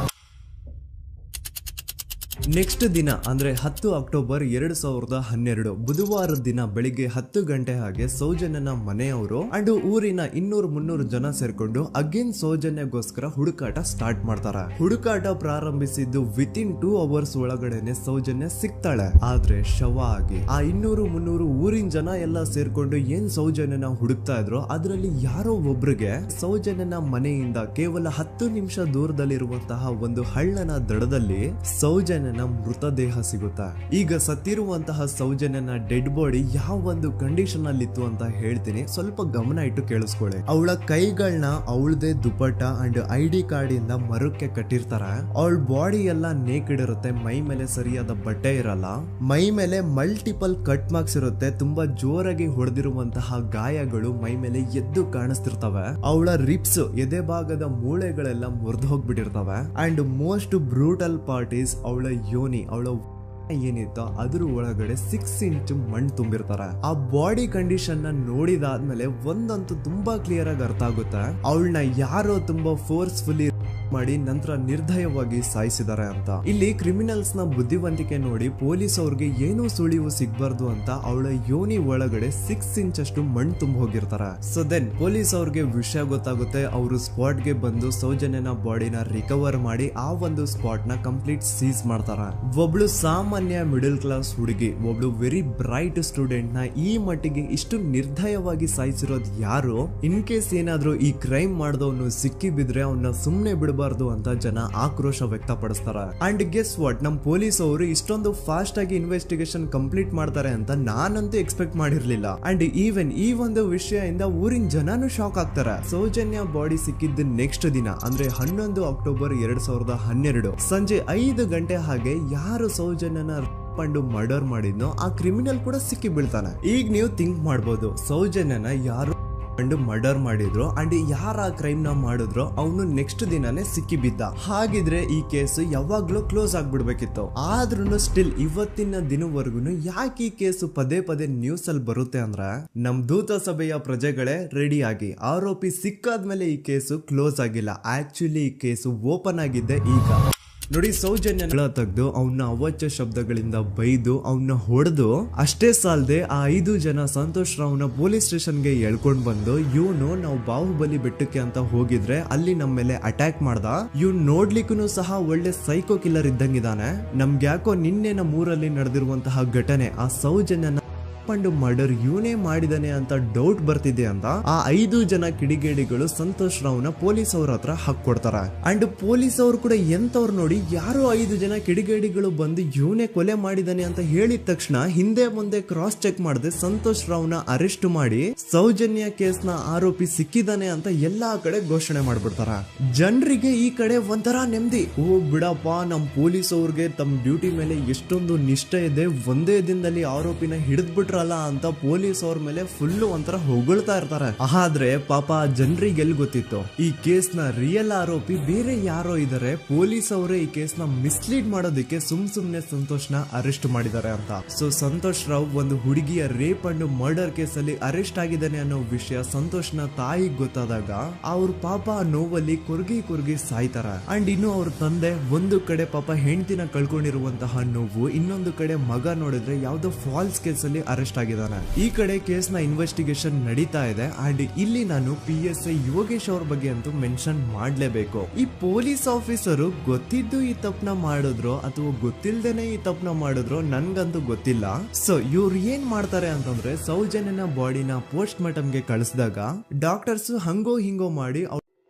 ನೆಕ್ಸ್ಟ್ ದಿನ ಅಂದ್ರೆ 10 ಅಕ್ಟೋಬರ್ 2012 ಬುಧವಾರದ ದಿನ ಬೆಳಿಗ್ಗೆ 10 ಗಂಟೆ ಹಾಗೆ ಸೌಜನ್ಯನ ಮನೆಯವರು ಅಂಡ್ ಊರಿನ 200-300 ಜನ ಸೇರ್ಕೊಂಡು ಅಗೇನ್ ಸೌಜನ್ಯಗೋಸ್ಕರ ಹುಡುಕಾಟ ಸ್ಟಾರ್ಟ್ ಮಾಡ್ತಾರ. ಹುಡುಕಾಟ ಪ್ರಾರಂಭಿಸಿದ್ದು ವಿತಿನ್ 2 ಅವರ್ಸ್ ಒಳಗಡೆನೆ ಸೌಜನ್ಯ ಸಿಗ್ತಾಳೆ. ಆದ್ರೆ ಶವ ಆಗಿ ಆ 200-300 ಊರಿನ ಜನ ಎಲ್ಲ ಸೇರ್ಕೊಂಡು ಏನ್ ಸೌಜನ್ಯನ ಹುಡುಕ್ತಾ ಇದ್ರು ಅದರಲ್ಲಿ ಯಾರೋ ಒಬ್ರಿಗೆ ಸೌಜನ್ಯನ ಮನೆಯಿಂದ ಕೇವಲ 10 ನಿಮಿಷ ದೂರದಲ್ಲಿರುವಂತಹ ಒಂದು ಹಳ್ಳನ ದಡದಲ್ಲಿ ಸೌಜನ್ಯನ ಮೃತದೇಹ ಸಿಗುತ್ತಾ. ಈಗ ಸತ್ತಿರುವಂತಹ ಸೌಜನ್ಯನ ಡೆಡ್ ಬಾಡಿ ಯಾವ ಒಂದು ಕಂಡೀಷನ್ ಅಲ್ಲಿ ಇತ್ತು ಅಂತ ಹೇಳ್ತೀನಿ, ಸ್ವಲ್ಪ ಗಮನ ಇಟ್ಟು ಕೇಳಿಸ್ಕೊಳ್ಳಿ. ಅವಳ ಕೈಗಳನ್ನ ಅವಳದೇ ದುಪಟ್ಟ ಅಂಡ್ ID ಕಾರ್ಡ್ ಇಂದ ಮರಕ್ಕೆ ಕಟ್ಟಿರ್ತಾರ. ಅವಳ ಬಾಡಿ ಎಲ್ಲ ನೇಕೆಡ್ ಇರುತ್ತೆ, ಮೈ ಮೇಲೆ ಸರಿಯಾದ ಬಟ್ಟೆ ಇರಲ್ಲ, ಮೈ ಮೇಲೆ ಮಲ್ಟಿಪಲ್ ಕಟ್ ಮಾರ್ಕ್ಸ್ ಇರುತ್ತೆ, ತುಂಬಾ ಜೋರಾಗಿ ಹೊಡೆದಿರುವಂತಹ ಗಾಯಗಳು ಮೈ ಮೇಲೆ ಎದ್ದು ಕಾಣಿಸ್ತಿರ್ತವೆ. ಅವಳ ರಿಪ್ಸ್ ಎದೆ ಭಾಗದ ಮೂಳೆಗಳೆಲ್ಲ ಮುರಿದು ಹೋಗ್ಬಿಟ್ಟಿರ್ತವೆ. And most brutal part is ಅವಳ ಯೋನಿ, ಅವಳ ಏನಿತ್ತು ಅದ್ರ ಒಳಗಡೆ 6 ಇಂಚ್ ಮಣ್ಣು ತುಂಬಿರ್ತಾರ. ಆ ಬಾಡಿ ಕಂಡೀಷನ್ ನ ನೋಡಿದಾದ್ಮೇಲೆ ಒಂದಂತೂ ತುಂಬಾ ಕ್ಲಿಯರ್ ಆಗಿ ಅರ್ಥ ಆಗುತ್ತೆ, ಅವಳನ್ನ ಯಾರೋ ತುಂಬಾ ಫೋರ್ಸ್ಫುಲಿ ಮಾಡಿ ನಂತರ ನಿರ್ದಯವಾಗಿ ಸಾಯಿಸಿದ್ದಾರೆ ಅಂತ. ಇಲ್ಲಿ ಕ್ರಿಮಿನಲ್ಸ್ ನ ಬುದ್ಧಿವಂತಿಕೆ ನೋಡಿ ಪೊಲೀಸ್ ಅವ್ರಿಗೆ ಏನೂ ಸುಳಿವು ಸಿಗ್ಬಾರ್ದು ಅಂತ ಅವಳ ಯೋನಿ ಒಳಗಡೆ 6 ಇಂಚ್ ಅಷ್ಟು ಮಣ್ಣು ತುಂಬ ಹೋಗಿರ್ತಾರೆ. ಸೊ ದೆನ್ ಪೊಲೀಸ್ ಅವ್ರಿಗೆ ವಿಷಯ ಗೊತ್ತಾಗುತ್ತೆ. ಅವರು ಸ್ಪಾಟ್ ಗೆ ಬಂದು ಸೌಜನ್ಯನ ಬಾಡಿನ ರಿಕವರ್ ಮಾಡಿ ಆ ಒಂದು ಸ್ಪಾಟ್ ನ ಕಂಪ್ಲೀಟ್ ಸೀಸ್ ಮಾಡ್ತಾರೆ. ಒಬ್ಳು ಸಾಮಾನ್ಯ ಮಿಡಲ್ ಕ್ಲಾಸ್ ಹುಡುಗಿ, ಒಬ್ಳು ವೆರಿ ಬ್ರೈಟ್ ಸ್ಟೂಡೆಂಟ್ ನ ಈ ಮಟ್ಟಿಗೆ ಇಷ್ಟು ನಿರ್ದಯವಾಗಿ ಸಾಯಿಸಿರೋದು ಯಾರು? ಇನ್ ಕೇಸ್ ಏನಾದ್ರೂ ಈ ಕ್ರೈಮ್ ಮಾಡಿದವನು ಸಿಕ್ಕಿ ಬಿದ್ರೆ ಅವನ್ನ ಸುಮ್ನೆ ಬಿಡಬಾರ್ದು ಅಂತ ಜನ ಆಕ್ರೋಶ ವ್ಯಕ್ತಪಡಿಸ್ತಾರೆ. ಅಂಡ್ ಗೆಸ್ ವಾಟ್, ನಮ್ ಪೊಲೀಸ್ ಅವರು ಇಷ್ಟೊಂದು ಫಾಸ್ಟ್ ಆಗಿ ಇನ್ವೆಸ್ಟಿಗೇಷನ್ ಕಂಪ್ಲೀಟ್ ಮಾಡ್ತಾರೆ ಅಂತ ನಾನಂತೂ ಎಕ್ಸ್ಪೆಕ್ಟ್ ಮಾಡಿರ್ಲಿಲ್ಲ. ಅಂಡ್ ಈವನ್ ಈ ಒಂದು ವಿಷಯದಿಂದ ಊರಿನ ಜನನು ಶಾಕ್ ಆಗ್ತಾರೆ. ಸೌಜನ್ಯ ಬಾಡಿ ಸಿಕ್ಕಿದ್ದ ನೆಕ್ಸ್ಟ್ ದಿನ ಅಂದ್ರೆ 11 ಅಕ್ಟೋಬರ್ 2012 ಸಂಜೆ 5 ಗಂಟೆ ಹಾಗೆ ಯಾರು ಸೌಜನ್ಯನ ಮರ್ಡರ್ ಮಾಡಿದ್ನೋ ಆ ಕ್ರಿಮಿನಲ್ ಕೂಡ ಸಿಕ್ಕಿ ಬೀಳ್ತಾನೆ. ಈಗ ನೀವು ಥಿಂಕ್ ಮಾಡ್ಬೋದು, ಸೌಜನ್ಯನ ಯಾರು ಮರ್ಡರ್ ಮಾಡಿದ್ರು ಅಂಡ್ ಯಾರ ಕ್ರೈಮ್ ನ ಮಾಡಿದ್ರು ಅವನು ನೆಕ್ಸ್ಟ್ ದಿನಾನೇ ಸಿಕ್ಕಿ ಬಿದ್ದ. ಹಾಗಿದ್ರೆ ಈ ಕೇಸ್ ಯಾವಾಗ್ಲೂ ಕ್ಲೋಸ್ ಆಗ್ಬಿಡ್ಬೇಕಿತ್ತು. ಆದ್ರೂ ಸ್ಟಿಲ್ ಇವತ್ತಿನ ದಿನವರೆಗೂ ಯಾಕೆ ಈ ಕೇಸ್ ಪದೇ ಪದೇ ನ್ಯೂಸ್ ಅಲ್ಲಿ ಬರುತ್ತೆ ಅಂದ್ರೆ, ನಮ್ ದೂತ ಸಭೆಯ ಪ್ರಜೆಗಳೇ ರೆಡಿ ಆಗಿ, ಆರೋಪಿ ಸಿಕ್ಕಾದ್ಮೇಲೆ ಈ ಕೇಸು ಕ್ಲೋಸ್ ಆಗಿಲ್ಲ. ಆಕ್ಚುಲಿ ಈ ಕೇಸು ಓಪನ್ ಆಗಿದ್ದೆ ಈಗ. ನೋಡಿ, ಸೌಜನ್ಯ ತೆಗೆದು ಅವನ್ನ ಅವಾಚ್ಯ ಶಬ್ದಗಳಿಂದ ಬೈದು ಅವನ್ನ ಹೊಡೆದು ಅಷ್ಟೇ ಸಾಲದೆ ಆ 5 ಜನ ಸಂತೋಷ್ ರಾವ್ನ ಪೊಲೀಸ್ ಸ್ಟೇಷನ್ಗೆ ಎಳ್ಕೊಂಡ್ ಬಂದು ಇವನು ನಾವು ಬಾಹುಬಲಿ ಬೆಟ್ಟಕ್ಕೆ ಅಂತ ಹೋಗಿದ್ರೆ ಅಲ್ಲಿ ನಮ್ಮ ಮೇಲೆ ಅಟ್ಯಾಕ್ ಮಾಡ್ದ, ಇವ್ನು ನೋಡ್ಲಿಕ್ಕೂ ಸಹ ಒಳ್ಳೆ ಸೈಕೋ ಕಿಲ್ಲರ್ ಇದ್ದಂಗಿದಾನೆ, ನಮ್ಗೆ ಯಾಕೋ ನಿನ್ನೆ ನಮ್ಮೂರಲ್ಲಿ ನಡೆದಿರುವಂತಹ ಘಟನೆ ಆ ಸೌಜನ್ಯನ ಮರ್ಡರ್ ಇವನೇ ಮಾಡಿದಾನೆ ಅಂತ ಡೌಟ್ ಬರ್ತಿದೆ ಅಂತ ಆ 5 ಜನ ಕಿಡಿಗೇಡಿಗಳು ಸಂತೋಷ್ ರಾವ್ನ ಪೊಲೀಸ್ ಅವ್ರ ಹತ್ರ ಹಾಕೊಡ್ತಾರ. ಅಂಡ್ ಪೊಲೀಸ್ ಅವರು ಕೂಡ ಎಂತವ್ರು ನೋಡಿ, ಯಾರೋ 5 ಜನ ಕಿಡಿಗೇಡಿಗಳು ಬಂದು ಇವನೇ ಕೊಲೆ ಮಾಡಿದಾನೆ ಅಂತ ಹೇಳಿದ ತಕ್ಷಣ ಹಿಂದೆ ಮುಂದೆ ಕ್ರಾಸ್ ಚೆಕ್ ಮಾಡದೆ ಸಂತೋಷ್ ರಾವ್ನ ಅರೆಸ್ಟ್ ಮಾಡಿ ಸೌಜನ್ಯ ಕೇಸ್ ನ ಆರೋಪಿ ಸಿಕ್ಕಿದಾನೆ ಅಂತ ಎಲ್ಲಾ ಕಡೆ ಘೋಷಣೆ ಮಾಡ್ಬಿಡ್ತಾರ. ಜನರಿಗೆ ಈ ಕಡೆ ಒಂಥರ ನೆಮ್ಮದಿ, ಓ ಬಿಡಪ್ಪ, ನಮ್ ಪೊಲೀಸ್ ಅವ್ರಿಗೆ ತಮ್ಮ ಡ್ಯೂಟಿ ಮೇಲೆ ಎಷ್ಟೊಂದು ನಿಷ್ಠೆ ಇದೆ, ಒಂದೇ ದಿನದಲ್ಲಿ ಆರೋಪಿನ ಹಿಡಿದ್ಬಿಟ್ರ ಅಂತ ಪೊಲೀಸ್ ಅವ್ರ ಮೇಲೆ ಫುಲ್ ಒಂಥರ ಹೊಗಳ್ತಾ ಇರ್ತಾರೆ. ಆದ್ರೆ ಪಾಪ ಜನರಿಗೆ ಎಲ್ಲಿ ಗೊತ್ತಿತ್ತು ಈ ಕೇಸ್ ನ ರಿಯಲ್ ಆರೋಪಿ ಬೇರೆ ಯಾರೋ ಇದಾರೆ, ಪೊಲೀಸ್ ಅವರೇ ಈ ಕೇಸ್ ನ ಮಿಸ್ಲೀಡ್ ಮಾಡೋದಕ್ಕೆ ಸುಮ್ನೆ ಸಂತೋಷ್ ನ ಅರೆಸ್ಟ್ ಮಾಡಿದ್ದಾರೆ ಅಂತ. ಸೊ ಸಂತೋಷ್ ರಾವ್ ಒಂದು ಹುಡುಗಿಯ ರೇಪ್ ಅಂಡ್ ಮರ್ಡರ್ ಕೇಸ್ ಅಲ್ಲಿ ಅರೆಸ್ಟ್ ಆಗಿದ್ದಾನೆ ಅನ್ನೋ ವಿಷಯ ಸಂತೋಷ್ ನ ತಾಯಿಗೆ ಗೊತ್ತಾದಾಗ ಅವ್ರ ಪಾಪ ನೋವಲ್ಲಿ ಕೊರ್ಗಿ ಸಾಯ್ತಾರ. ಅಂಡ್ ಇನ್ನು ಅವ್ರ ತಂದೆ ಒಂದು ಕಡೆ ಪಾಪ ಹೆಂಡತಿನ ಕಳ್ಕೊಂಡಿರುವಂತಹ ನೋವು, ಇನ್ನೊಂದು ಕಡೆ ಮಗ ನೋಡಿದ್ರೆ ಯಾವ್ದೋ ಫಾಲ್ಸ್ ಕೇಸ್ ಅಲ್ಲಿ ಅರೆಸ್ಟ್ ಆಗಿದ್ದಾನೆ. ಈ ಕಡೆ ಕೇಸ್ ನ ಇನ್ವೆಸ್ಟಿಗೇಷನ್ ನಡೀತಾ ಇದೆ. ಅಂಡ್ ಇಲ್ಲಿ ನಾನು PSI ಯೋಗೇಶ್ ಅವ್ರ ಬಗ್ಗೆ ಅಂತೂ ಮೆನ್ಷನ್ ಮಾಡ್ಲೇಬೇಕು. ಈ ಪೊಲೀಸ್ ಆಫೀಸರು ಗೊತ್ತಿದ್ದು ಈ ತಪ್ಪನ ಮಾಡಿದ್ರು ಅಥವಾ ಗೊತ್ತಿಲ್ದೇನೆ ಈ ತಪ್ಪನ ಮಾಡಿದ್ರು ನನ್ಗಂತೂ ಗೊತ್ತಿಲ್ಲ. ಸೊ ಇವ್ರು ಏನ್ ಮಾಡ್ತಾರೆ ಅಂತಂದ್ರೆ, ಸೌಜನ್ಯನ ಬಾಡಿನ ಪೋಸ್ಟ್ ಮಾರ್ಟಮ್ ಗೆ ಕಳಿಸಿದಾಗ ಡಾಕ್ಟರ್ಸ್ ಹಂಗೋ ಹಿಂಗೋ ಮಾಡಿ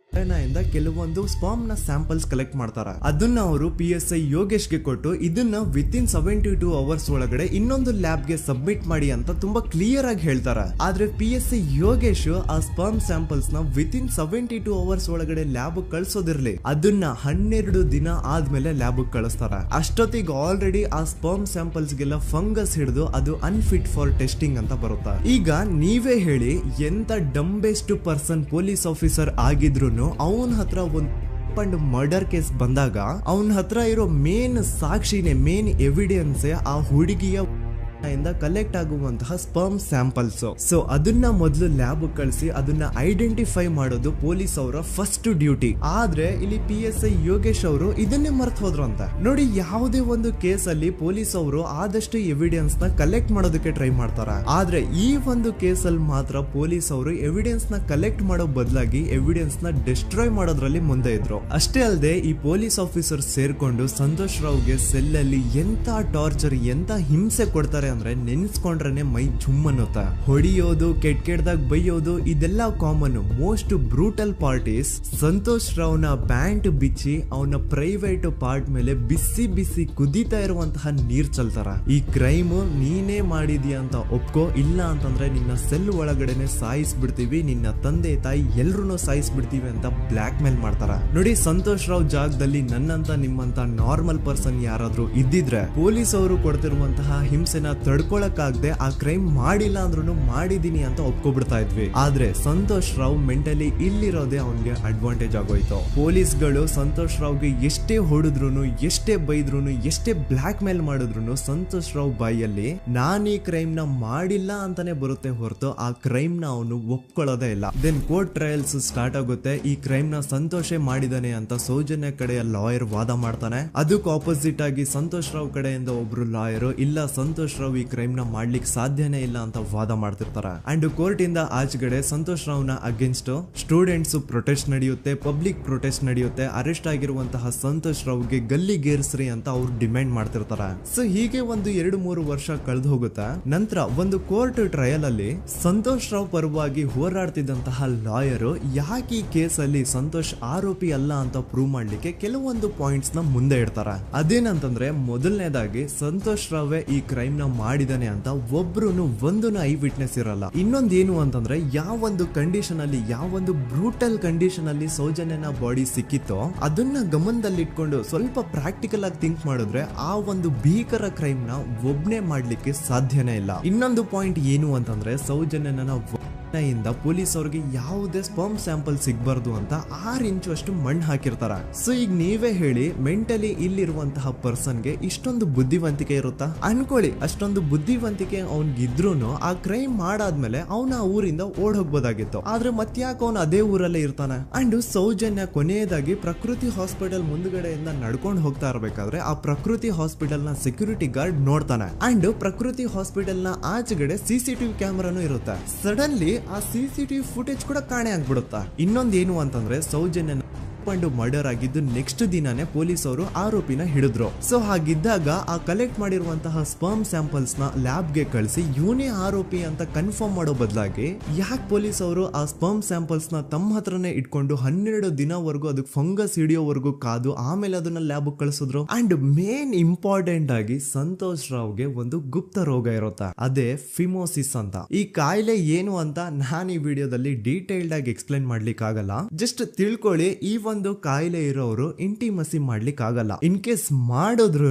ಇಂದ ಕೆಲವೊಂದು ಸ್ಪಾಮ್ ನ ಸ್ಯಾಂಪಲ್ಸ್ ಕಲೆಕ್ಟ್ ಮಾಡ್ತಾರೆ. ಅದನ್ನ ಅವರು PSI ಯೋಗೇಶ್ ಗೆ ಕೊಟ್ಟು ಇದನ್ನ ವಿತಿನ್ 72 ಅವರ್ಸ್ ಒಳಗಡೆ ಇನ್ನೊಂದು ಲ್ಯಾಬ್ ಗೆ ಸಬ್ಮಿಟ್ ಮಾಡಿ ಅಂತ ತುಂಬಾ ಕ್ಲಿಯರ್ ಆಗಿ ಹೇಳ್ತಾರೆ. ಆದ್ರೆ PSI ಯೋಗೇಶ್ ಆ ಸ್ಪಾಮ್ ಸ್ಯಾಂಪಲ್ಸ್ ನ ವಿತಿನ್ 72 ಅವರ್ಸ್ ಒಳಗಡೆ ಲ್ಯಾಬ್ ಕಳ್ಸೋದಿರ್ಲಿ, ಅದನ್ನ 12 ದಿನ ಆದ್ಮೇಲೆ ಲ್ಯಾಬ್ ಕಳಿಸ್ತಾರೆ. ಅಷ್ಟೊತ್ತಿಗೆ ಆಲ್ರೆಡಿ ಆ ಸ್ಪಾಮ್ ಸ್ಯಾಂಪಲ್ಸ್ ಗೆಲ್ಲ ಫಂಗಸ್ ಹಿಡಿದು ಅದು ಅನ್ಫಿಟ್ ಫಾರ್ ಟೆಸ್ಟಿಂಗ್ ಅಂತ ಬರುತ್ತೆ. ಈಗ ನೀವೇ ಹೇಳಿ, ಎಂತ ಡಂಬೆಸ್ಟ್ ಪರ್ಸನ್ ಪೊಲೀಸ್ ಆಫೀಸರ್ ಆಗಿದ್ರು ಅವನ ಹತ್ರ ಒಂದು ಮರ್ಡರ್ ಕೇಸ್ ಬಂದಾಗ ಅವನ ಹತ್ರ ಇರೋ ಮೇನ್ ಸಾಕ್ಷಿನೇ, ಮೇನ್ ಎವಿಡೆನ್ಸ್ ಆ ಹುಡುಗಿಯ ಕಲೆಕ್ಟ್ ಆಗುವಂತಹ ಸ್ಪರ್ಮ್ ಸ್ಯಾಂಪಲ್ಸ್. ಸೊ ಅದನ್ನ ಮೊದಲು ಲ್ಯಾಬ್ ಕಳಿಸಿ ಅದನ್ನ ಐಡೆಂಟಿಫೈ ಮಾಡೋದು ಪೊಲೀಸ್ ಅವರ ಫಸ್ಟ್ ಡ್ಯೂಟಿ. ಆದ್ರೆ ಇಲ್ಲಿ PSI ಯೋಗೇಶ್ ಅವರು ಇದನ್ನೇ ಮರ್ತು ಹೋದ್ರು ಅಂತ ನೋಡಿ. ಯಾವುದೇ ಒಂದು ಕೇಸ್ ಅಲ್ಲಿ ಪೊಲೀಸ್ ಅವರು ಆದಷ್ಟು ಎವಿಡೆನ್ಸ್ ನ ಕಲೆಕ್ಟ್ ಮಾಡೋದಕ್ಕೆ ಟ್ರೈ ಮಾಡ್ತಾರೆ. ಆದ್ರೆ ಈ ಒಂದು ಕೇಸ್ ಅಲ್ಲಿ ಮಾತ್ರ ಪೊಲೀಸ್ ಅವರು ಎವಿಡೆನ್ಸ್ ನ ಕಲೆಕ್ಟ್ ಮಾಡೋ ಬದಲಾಗಿ ಎವಿಡೆನ್ಸ್ ನ ಡಿಸ್ಟ್ರಾಯ್ ಮಾಡೋದ್ರಲ್ಲಿ ಮುಂದೆ ಇದ್ರು. ಅಷ್ಟೇ ಅಲ್ಲದೆ ಈ ಪೊಲೀಸ್ ಆಫೀಸರ್ ಸೇರ್ಕೊಂಡು ಸಂತೋಷ್ ರಾವ್ಗೆ ಸೆಲ್ ಅಲ್ಲಿ ಎಂತ ಟಾರ್ಚರ್, ಎಂತ ಹಿಂಸೆ ಕೊಡ್ತಾರೆ ಅಂದ್ರೆ ನೆನ್ಸ್ಕೊಂಡ್ರೆ ಮೈ ಜುಮ್ ಅನ್ನುತ್ತಾ. ಹೊಡಿಯೋದು, ಕೆಟ್ಟದಾಗ ಬೈಯೋದು, ಇದೆಲ್ಲ common. Most brutal part is Santosh ರಾವ್ನ ಪ್ಯಾಂಟ್ ಬಿಚ್ಚಿ ಅವನ ಪ್ರೈವೇಟ್ ಪಾರ್ಟ್ ಮೇಲೆ ಬಿಸಿ ಬಿಸಿ ಕುದೀತಾ ಇರುವಂತಹ ನೀರ್ ಚಲ್ತಾರ. ಈ ಕ್ರೈಮ್ ನೀನೇ ಮಾಡಿದ್ಯಾ ಅಂತ ಒಪ್ಕೋ, ಇಲ್ಲ ಅಂತಂದ್ರೆ ನಿನ್ನ ಸೆಲ್ ಒಳಗಡೆನೆ ಸಾಯಿಸ್ಬಿಡ್ತೀವಿ, ನಿನ್ನ ತಂದೆ ತಾಯಿ ಎಲ್ರು ಸಾಯಿಸ್ಬಿಡ್ತೀವಿ ಅಂತ ಬ್ಲಾಕ್ ಮೇಲ್ ಮಾಡ್ತಾರ. ನೋಡಿ, ಸಂತೋಷ್ ರಾವ್ ಜಾಗದಲ್ಲಿ ನನ್ನಂತ ನಿಮ್ಮಂತ ನಾರ್ಮಲ್ ಪರ್ಸನ್ ಯಾರಾದ್ರೂ ಇದ್ದಿದ್ರೆ ಪೊಲೀಸ್ ಅವರು ಕೊಡ್ತಿರುವಂತಹ ಹಿಂಸೆನ ತಡ್ಕೊಳಕ್ಕಾಗದೆ ಆ ಕ್ರೈಮ್ ಮಾಡಿಲ್ಲ ಅಂದ್ರೂ ಮಾಡಿದೀನಿ ಅಂತ ಒಪ್ಕೊಬಿಡ್ತಾ ಇದ್ವಿ. ಆದ್ರೆ ಸಂತೋಷ್ ರಾವ್ ಮೆಂಟಲಿ ಇಲ್ಲಿರೋದೇ ಅವನ್ಗೆ ಅಡ್ವಾಂಟೇಜ್ ಆಗೋಯ್ತು. ಪೊಲೀಸ್ಗಳು ಸಂತೋಷ್ ರಾವ್ಗೆ ಎಷ್ಟೇ ಹೊಡೆದ್ರು, ಎಷ್ಟೇ ಬೈದ್ರು, ಎಷ್ಟೇ ಬ್ಲಾಕ್ ಮೇಲ್ ಮಾಡಿದ್ರು ಸಂತೋಷ್ ರಾವ್ ಬಾಯಲ್ಲಿ ನಾನ್ ಈ ಕ್ರೈಮ್ ನ ಮಾಡಿಲ್ಲ ಅಂತಾನೆ ಬರುತ್ತೆ ಹೊರತು ಆ ಕ್ರೈಮ್ ನ ಅವನು ಒಪ್ಕೊಳ್ಳೋದೇ ಇಲ್ಲ. ದೆನ್ ಕೋರ್ಟ್ ಟ್ರಯಲ್ಸ್ ಸ್ಟಾರ್ಟ್ ಆಗುತ್ತೆ. ಈ ಕ್ರೈಮ್ ನ ಸಂತೋಷೇ ಮಾಡಿದಾನೆ ಅಂತ ಸೌಜನ್ಯ ಕಡೆಯ ಲಾಯರ್ ವಾದ ಮಾಡ್ತಾನೆ. ಅದಕ್ಕೆ ಆಪೋಸಿಟ್ ಆಗಿ ಸಂತೋಷ್ ರಾವ್ ಕಡೆಯಿಂದ ಒಬ್ರು ಲಾಯರ್ ಇಲ್ಲ ಸಂತೋಷ್ ರಾವ್ ಈ ಕ್ರೈಮ್ ನ ಮಾಡ್ಲಿಕ್ಕೆ ಸಾಧ್ಯನೇ ಇಲ್ಲ ಅಂತ ವಾದ ಮಾಡ್ತಿರ್ತಾರೆ. ಅಂಡ್ ಕೋರ್ಟ್ ಇಂದ ಆಚೆಗಡೆ ಸಂತೋಷ್ ರಾವ್ ನ ಅಗೇನ್ಸ್ಟ್ ಸ್ಟೂಡೆಂಟ್ಸ್ ಪ್ರೊಟೆಸ್ಟ್ ನಡೆಯುತ್ತೆ, ಪಬ್ಲಿಕ್ ಪ್ರೊಟೆಸ್ಟ್ ನಡೆಯುತ್ತೆ. ಅರೆಸ್ಟ್ ಆಗಿರುವಂತಹ ಸಂತೋಷ್ ರಾವ್ಗೆ ಗಲ್ಲಿಗೇರಿಸ್ರಿ ಅಂತ ಅವ್ರು ಡಿಮ್ಯಾಂಡ್ ಮಾಡ್ತಿರ್ತಾರೆ. ಸೊ ಹೀಗೆ ಒಂದು 2-3 ವರ್ಷ ಕಳೆದು ಹೋಗುತ್ತೆ. ನಂತರ ಒಂದು ಕೋರ್ಟ್ ಟ್ರಯಲ್ ಅಲ್ಲಿ ಸಂತೋಷ್ ರಾವ್ ಪರವಾಗಿ ಹೋರಾಡ್ತಿದ್ದಂತಹ ಲಾಯರ್ ಯಾಕೆ ಈ ಕೇಸ್ ಅಲ್ಲಿ ಸಂತೋಷ್ ಆರೋಪಿ ಅಲ್ಲ ಅಂತ ಪ್ರೂವ್ ಮಾಡ್ಲಿಕ್ಕೆ ಕೆಲವೊಂದು ಪಾಯಿಂಟ್ಸ್ ನ ಮುಂದೆ ಇಡ್ತಾರೆ. ಅದೇನಂತಂದ್ರೆ ಮೊದಲನೇದಾಗಿ ಸಂತೋಷ್ ರಾವೇ ಈ ಕ್ರೈಮ್ ನ ಮಾಡಿದಾನೆ ಅಂತ ಒಬ್ರು ಒಂದೂನು ಐ ವಿಟ್ನೆಸ್ ಇರಲ್ಲ. ಇನ್ನೊಂದೇನು ಅಂತಂದ್ರೆ ಯಾವೊಂದು ಕಂಡೀಷನ್ ಅಲ್ಲಿ, ಯಾವೊಂದು ಬ್ರೂಟಲ್ ಕಂಡೀಷನ್ ಅಲ್ಲಿ ಸೌಜನ್ಯನ ಬಾಡಿ ಸಿಕ್ಕಿತ್ತೋ ಅದನ್ನ ಗಮನದಲ್ಲಿ ಇಟ್ಕೊಂಡು ಸ್ವಲ್ಪ ಪ್ರಾಕ್ಟಿಕಲ್ ಆಗಿ ಥಿಂಕ್ ಮಾಡಿದ್ರೆ ಆ ಒಂದು ಭೀಕರ ಕ್ರೈಮ್ ನ ಒಬ್ನೇ ಮಾಡ್ಲಿಕ್ಕೆ ಸಾಧ್ಯನೇ ಇಲ್ಲ. ಇನ್ನೊಂದು ಪಾಯಿಂಟ್ ಏನು ಅಂತಂದ್ರೆ ಸೌಜನ್ಯನ ಇಂದ ಪೊಲೀಸ್ ಅವ್ರಿಗೆ ಯಾವುದೇ ಸ್ಪರ್ಮ್ ಸ್ಯಾಂಪಲ್ ಸಿಗ್ಬಾರ್ದು ಅಂತ 6 ಇಂಚು ಅಷ್ಟು ಮಣ್ಣು ಹಾಕಿರ್ತಾರ. ಸೊ ಈಗ ನೀವೇ ಹೇಳಿ, ಮೆಂಟಲಿ ಇಲ್ಲಿರುವಂತಹ ಪರ್ಸನ್ಗೆ ಇಷ್ಟೊಂದು ಬುದ್ಧಿವಂತಿಕೆ ಇರುತ್ತಾ ಅನ್ಕೊಳ್ಳಿ. ಅಷ್ಟೊಂದು ಬುದ್ಧಿವಂತಿಕೆ ಅವ್ನಿಗಿದ್ರೂನು ಆ ಕ್ರೈಮ್ ಮಾಡಾದ್ಮೇಲೆ ಅವನ ಆ ಊರಿಂದ ಓಡ್ ಹೋಗ್ಬೋದಾಗಿತ್ತು. ಆದ್ರೆ ಮತ್ತ್ಯಾಕೆ ಅವನು ಅದೇ ಊರಲ್ಲೇ ಇರ್ತಾನೆ. ಅಂಡ್ ಸೌಜನ್ಯ ಕೊನೆಯದಾಗಿ ಪ್ರಕೃತಿ ಹಾಸ್ಪಿಟಲ್ ಮುಂದ್ಗಡೆಯಿಂದ ನಡ್ಕೊಂಡು ಹೋಗ್ತಾ ಇರ್ಬೇಕಾದ್ರೆ ಆ ಪ್ರಕೃತಿ ಹಾಸ್ಪಿಟಲ್ ನ ಸೆಕ್ಯೂರಿಟಿ ಗಾರ್ಡ್ ನೋಡ್ತಾನೆ. ಅಂಡ್ ಪ್ರಕೃತಿ ಹಾಸ್ಪಿಟಲ್ ನ ಆಚೆಗಡೆ CCTV ಕ್ಯಾಮೆರಾನು ಇರುತ್ತೆ. ಸಡನ್ಲಿ ಆ CCTV ಫುಟೇಜ್ ಕೂಡ ಕಾಣೆ ಆಗ್ಬಿಡುತ್ತಾ. ಇನ್ನೊಂದೇನು ಅಂತಂದ್ರೆ ಸೌಜನ್ಯನ ಮರ್ಡರ್ ಆಗಿದ್ದು ನೆಕ್ಸ್ಟ್ ದಿನಾನೇ ಪೊಲೀಸ್ ಅವರು ಆರೋಪಿನ ಹಿಡಿದ್ರು. ಸೊ ಹಾಗಿದ್ದಾಗ ಆ ಕಲೆಕ್ಟ್ ಮಾಡಿರುವಂತಹ ಸ್ಪರ್ಮ್ ಸ್ಯಾಂಪಲ್ಸ್ ನ ಲ್ಯಾಬ್ ಗೆ ಕಳಿಸಿ ಇವನೇ ಆರೋಪಿ ಅಂತ ಕನ್ಫರ್ಮ್ ಮಾಡೋ ಬದಲಾಗಿ ಯಾಕೆ ಪೊಲೀಸ್ ಅವರು ಆ ಸ್ಪರ್ಮ್ ಸ್ಯಾಂಪಲ್ಸ್ ನ ತಮ್ಮ ಹತ್ರನೇ ಇಟ್ಕೊಂಡು 12 ದಿನವರೆಗೂ ಅದಕ್ಕೆ ಫಂಗಸ್ ಹಿಡಿಯೋವರೆಗೂ ಕಾದು ಆಮೇಲೆ ಅದನ್ನ ಲ್ಯಾಬ್ ಕಳಿಸಿದ್ರು. ಅಂಡ್ ಮೇನ್ ಇಂಪಾರ್ಟೆಂಟ್ ಆಗಿ ಸಂತೋಷ್ ರಾವ್ಗೆ ಒಂದು ಗುಪ್ತ ರೋಗ ಇರುತ್ತೆ, ಅದೇ ಫಿಮೋಸಿಸ್ ಅಂತ. ಈ ಕಾಯಿಲೆ ಏನು ಅಂತ ನಾನು ಈ ವಿಡಿಯೋದಲ್ಲಿ ಡೀಟೇಲ್ಡ್ ಆಗಿ ಎಕ್ಸ್ಪ್ಲೈನ್ ಮಾಡ್ಲಿಕ್ಕೆ ಆಗಲ್ಲ. ಜಸ್ಟ್ ತಿಳ್ಕೊಳ್ಳಿ, ಈ ಒಂದು ಕಾಯಿಲೆ ಇರೋರು ಇಂಟಿಮಸಿ ಮಾಡ್ಲಿಕ್ಕೆ ಆಗಲ್ಲ. ಇನ್ ಕೇಸ್ ಮಾಡಿದ್ರು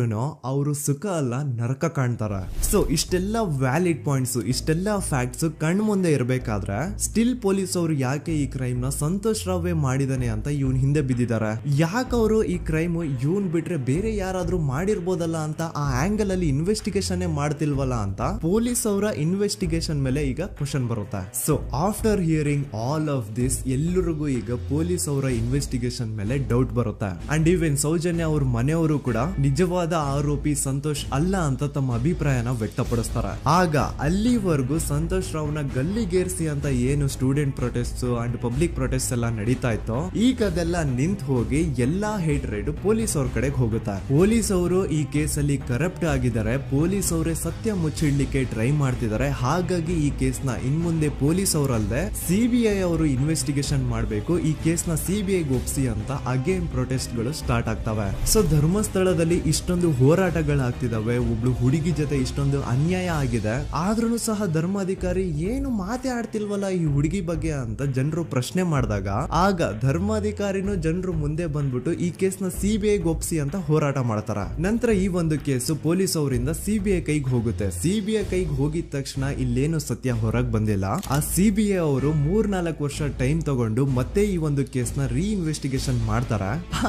ಅವರು ಸುಖ ಅಲ್ಲ ನರಕ ಕಾಣ್ತಾರ. ಸೊ ಇಷ್ಟೆಲ್ಲ ವ್ಯಾಲಿಡ್ ಪಾಯಿಂಟ್ಸ್, ಇಷ್ಟೆಲ್ಲ ಫ್ಯಾಕ್ಟ್ಸ್ ಕಣ್ ಮುಂದೆ ಇರ್ಬೇಕಾದ್ರೆ ಸ್ಟಿಲ್ ಪೊಲೀಸ್ ಅವರು ಯಾಕೆ ಈ ಕ್ರೈಮ್ ನ ಸಂತೋಷ್ ರಾವೇ ಮಾಡಿದಾನೆ ಅಂತ ಇವನ್ ಹಿಂದೆ ಬಿದ್ದಿದ್ದಾರೆ. ಯಾಕೆ ಅವರು ಈ ಕ್ರೈಮ್ ಇವನ್ ಬಿಟ್ರೆ ಬೇರೆ ಯಾರಾದ್ರೂ ಮಾಡಿರ್ಬೋದಲ್ಲ ಅಂತ ಆ ಆಂಗಲ್ ಅಲ್ಲಿ ಇನ್ವೆಸ್ಟಿಗೇಷನ್ ಮಾಡ್ತಿಲ್ವಲ್ಲ ಅಂತ ಪೊಲೀಸ್ ಅವರ ಇನ್ವೆಸ್ಟಿಗೇಷನ್ ಮೇಲೆ ಈಗ ಕ್ವಶನ್ ಬರುತ್ತೆ. So after hearing all of this ಎಲ್ಲರಿಗೂ ಈಗ ಪೊಲೀಸ್ ಅವರ ಇನ್ವೆಸ್ಟಿಗೇಷನ್ ಮೇಲೆ ಡೌಟ್ ಬರುತ್ತೆ. ಅಂಡ್ ಈವನ್ ಸೌಜನ್ಯ ಅವ್ರ ಮನೆಯವರು ಕೂಡ ನಿಜವಾದ ಆರೋಪಿ ಸಂತೋಷ್ ಅಲ್ಲ ಅಂತ ತಮ್ಮ ಅಭಿಪ್ರಾಯನ ವ್ಯಕ್ತಪಡಿಸ್ತಾರೆ. ಆಗ ಅಲ್ಲಿವರೆಗೂ ಸಂತೋಷ್ ರಾವ್ನ ಗಲ್ಲಿಗೇರಿಸಿ ಅಂತ ಏನು student protest and public protest ಎಲ್ಲ ನಡೀತಾ ಇತ್ತು, ಈಗ ಅದೆಲ್ಲ ನಿಂತು ಹೋಗಿ ಎಲ್ಲಾ ಹೇಟ್ ರೇಟ್ ಪೊಲೀಸ್ ಅವ್ರ ಕಡೆಗೆ ಹೋಗುತ್ತೆ. ಪೊಲೀಸ್ ಅವರು ಈ ಕೇಸ್ ಅಲ್ಲಿ ಕರಪ್ಟ್ ಆಗಿದ್ದಾರೆ, ಪೊಲೀಸ್ ಅವರೇ ಸತ್ಯ ಮುಚ್ಚಿಡ್ಲಿಕ್ಕೆ ಟ್ರೈ ಮಾಡ್ತಿದ್ದಾರೆ. ಹಾಗಾಗಿ ಈ ಕೇಸ್ ನ ಇನ್ ಮುಂದೆ ಪೊಲೀಸ್ ಅವರಲ್ಲದೆ CBI ಅವರು ಇನ್ವೆಸ್ಟಿಗೇಷನ್ ಮಾಡಬೇಕು, ಈ ಕೇಸ್ ನ CBI ಒಪ್ಸಿ ಅಂತ ಅಗೇನ್ ಪ್ರೊಟೆಸ್ಟ್ ಗಳು ಸ್ಟಾರ್ಟ್ ಆಗ್ತವೆ. ಸೊ ಧರ್ಮಸ್ಥಳದಲ್ಲಿ ಇಷ್ಟೊಂದು ಹೋರಾಟಗಳಾಗ್ತಿದಾವೆ, ಒಬ್ಳು ಹುಡುಗಿ ಜೊತೆ ಇಷ್ಟೊಂದು ಅನ್ಯಾಯ ಆಗಿದೆ, ಆದ್ರೂ ಸಹ ಧರ್ಮಾಧಿಕಾರಿ ಏನು ಮಾತೇ ಆಡ್ತಿಲ್ವಲ್ಲ ಈ ಹುಡುಗಿ ಬಗ್ಗೆ ಅಂತ ಜನರು ಪ್ರಶ್ನೆ ಮಾಡಿದಾಗ ಆಗ ಧರ್ಮಾಧಿಕಾರಿನೂ ಜನರು ಮುಂದೆ ಬಂದ್ಬಿಟ್ಟು ಈ ಕೇಸ್ ನ CBI ಒಪ್ಸಿ ಅಂತ ಹೋರಾಟ ಮಾಡ್ತಾರ. ನಂತರ ಈ ಒಂದು ಕೇಸು ಪೊಲೀಸ್ ಅವರಿಂದ CBI ಕೈಗೆ ಹೋಗುತ್ತೆ. CBI ಕೈಗೆ ಹೋಗಿದ ತಕ್ಷಣ ಇಲ್ಲೇನು ಸತ್ಯ ಹೊರಗೆ ಬಂದಿಲ್ಲ. ಆ CBI ಅವರು 3-4 ವರ್ಷ ಟೈಮ್ ತಗೊಂಡು ಮತ್ತೆ ಈ ಒಂದು ಕೇಸ್ ನ ಇನ್ವೆಸ್ಟಿಗೇಷನ್ ಮಾಡ್ತಾರ.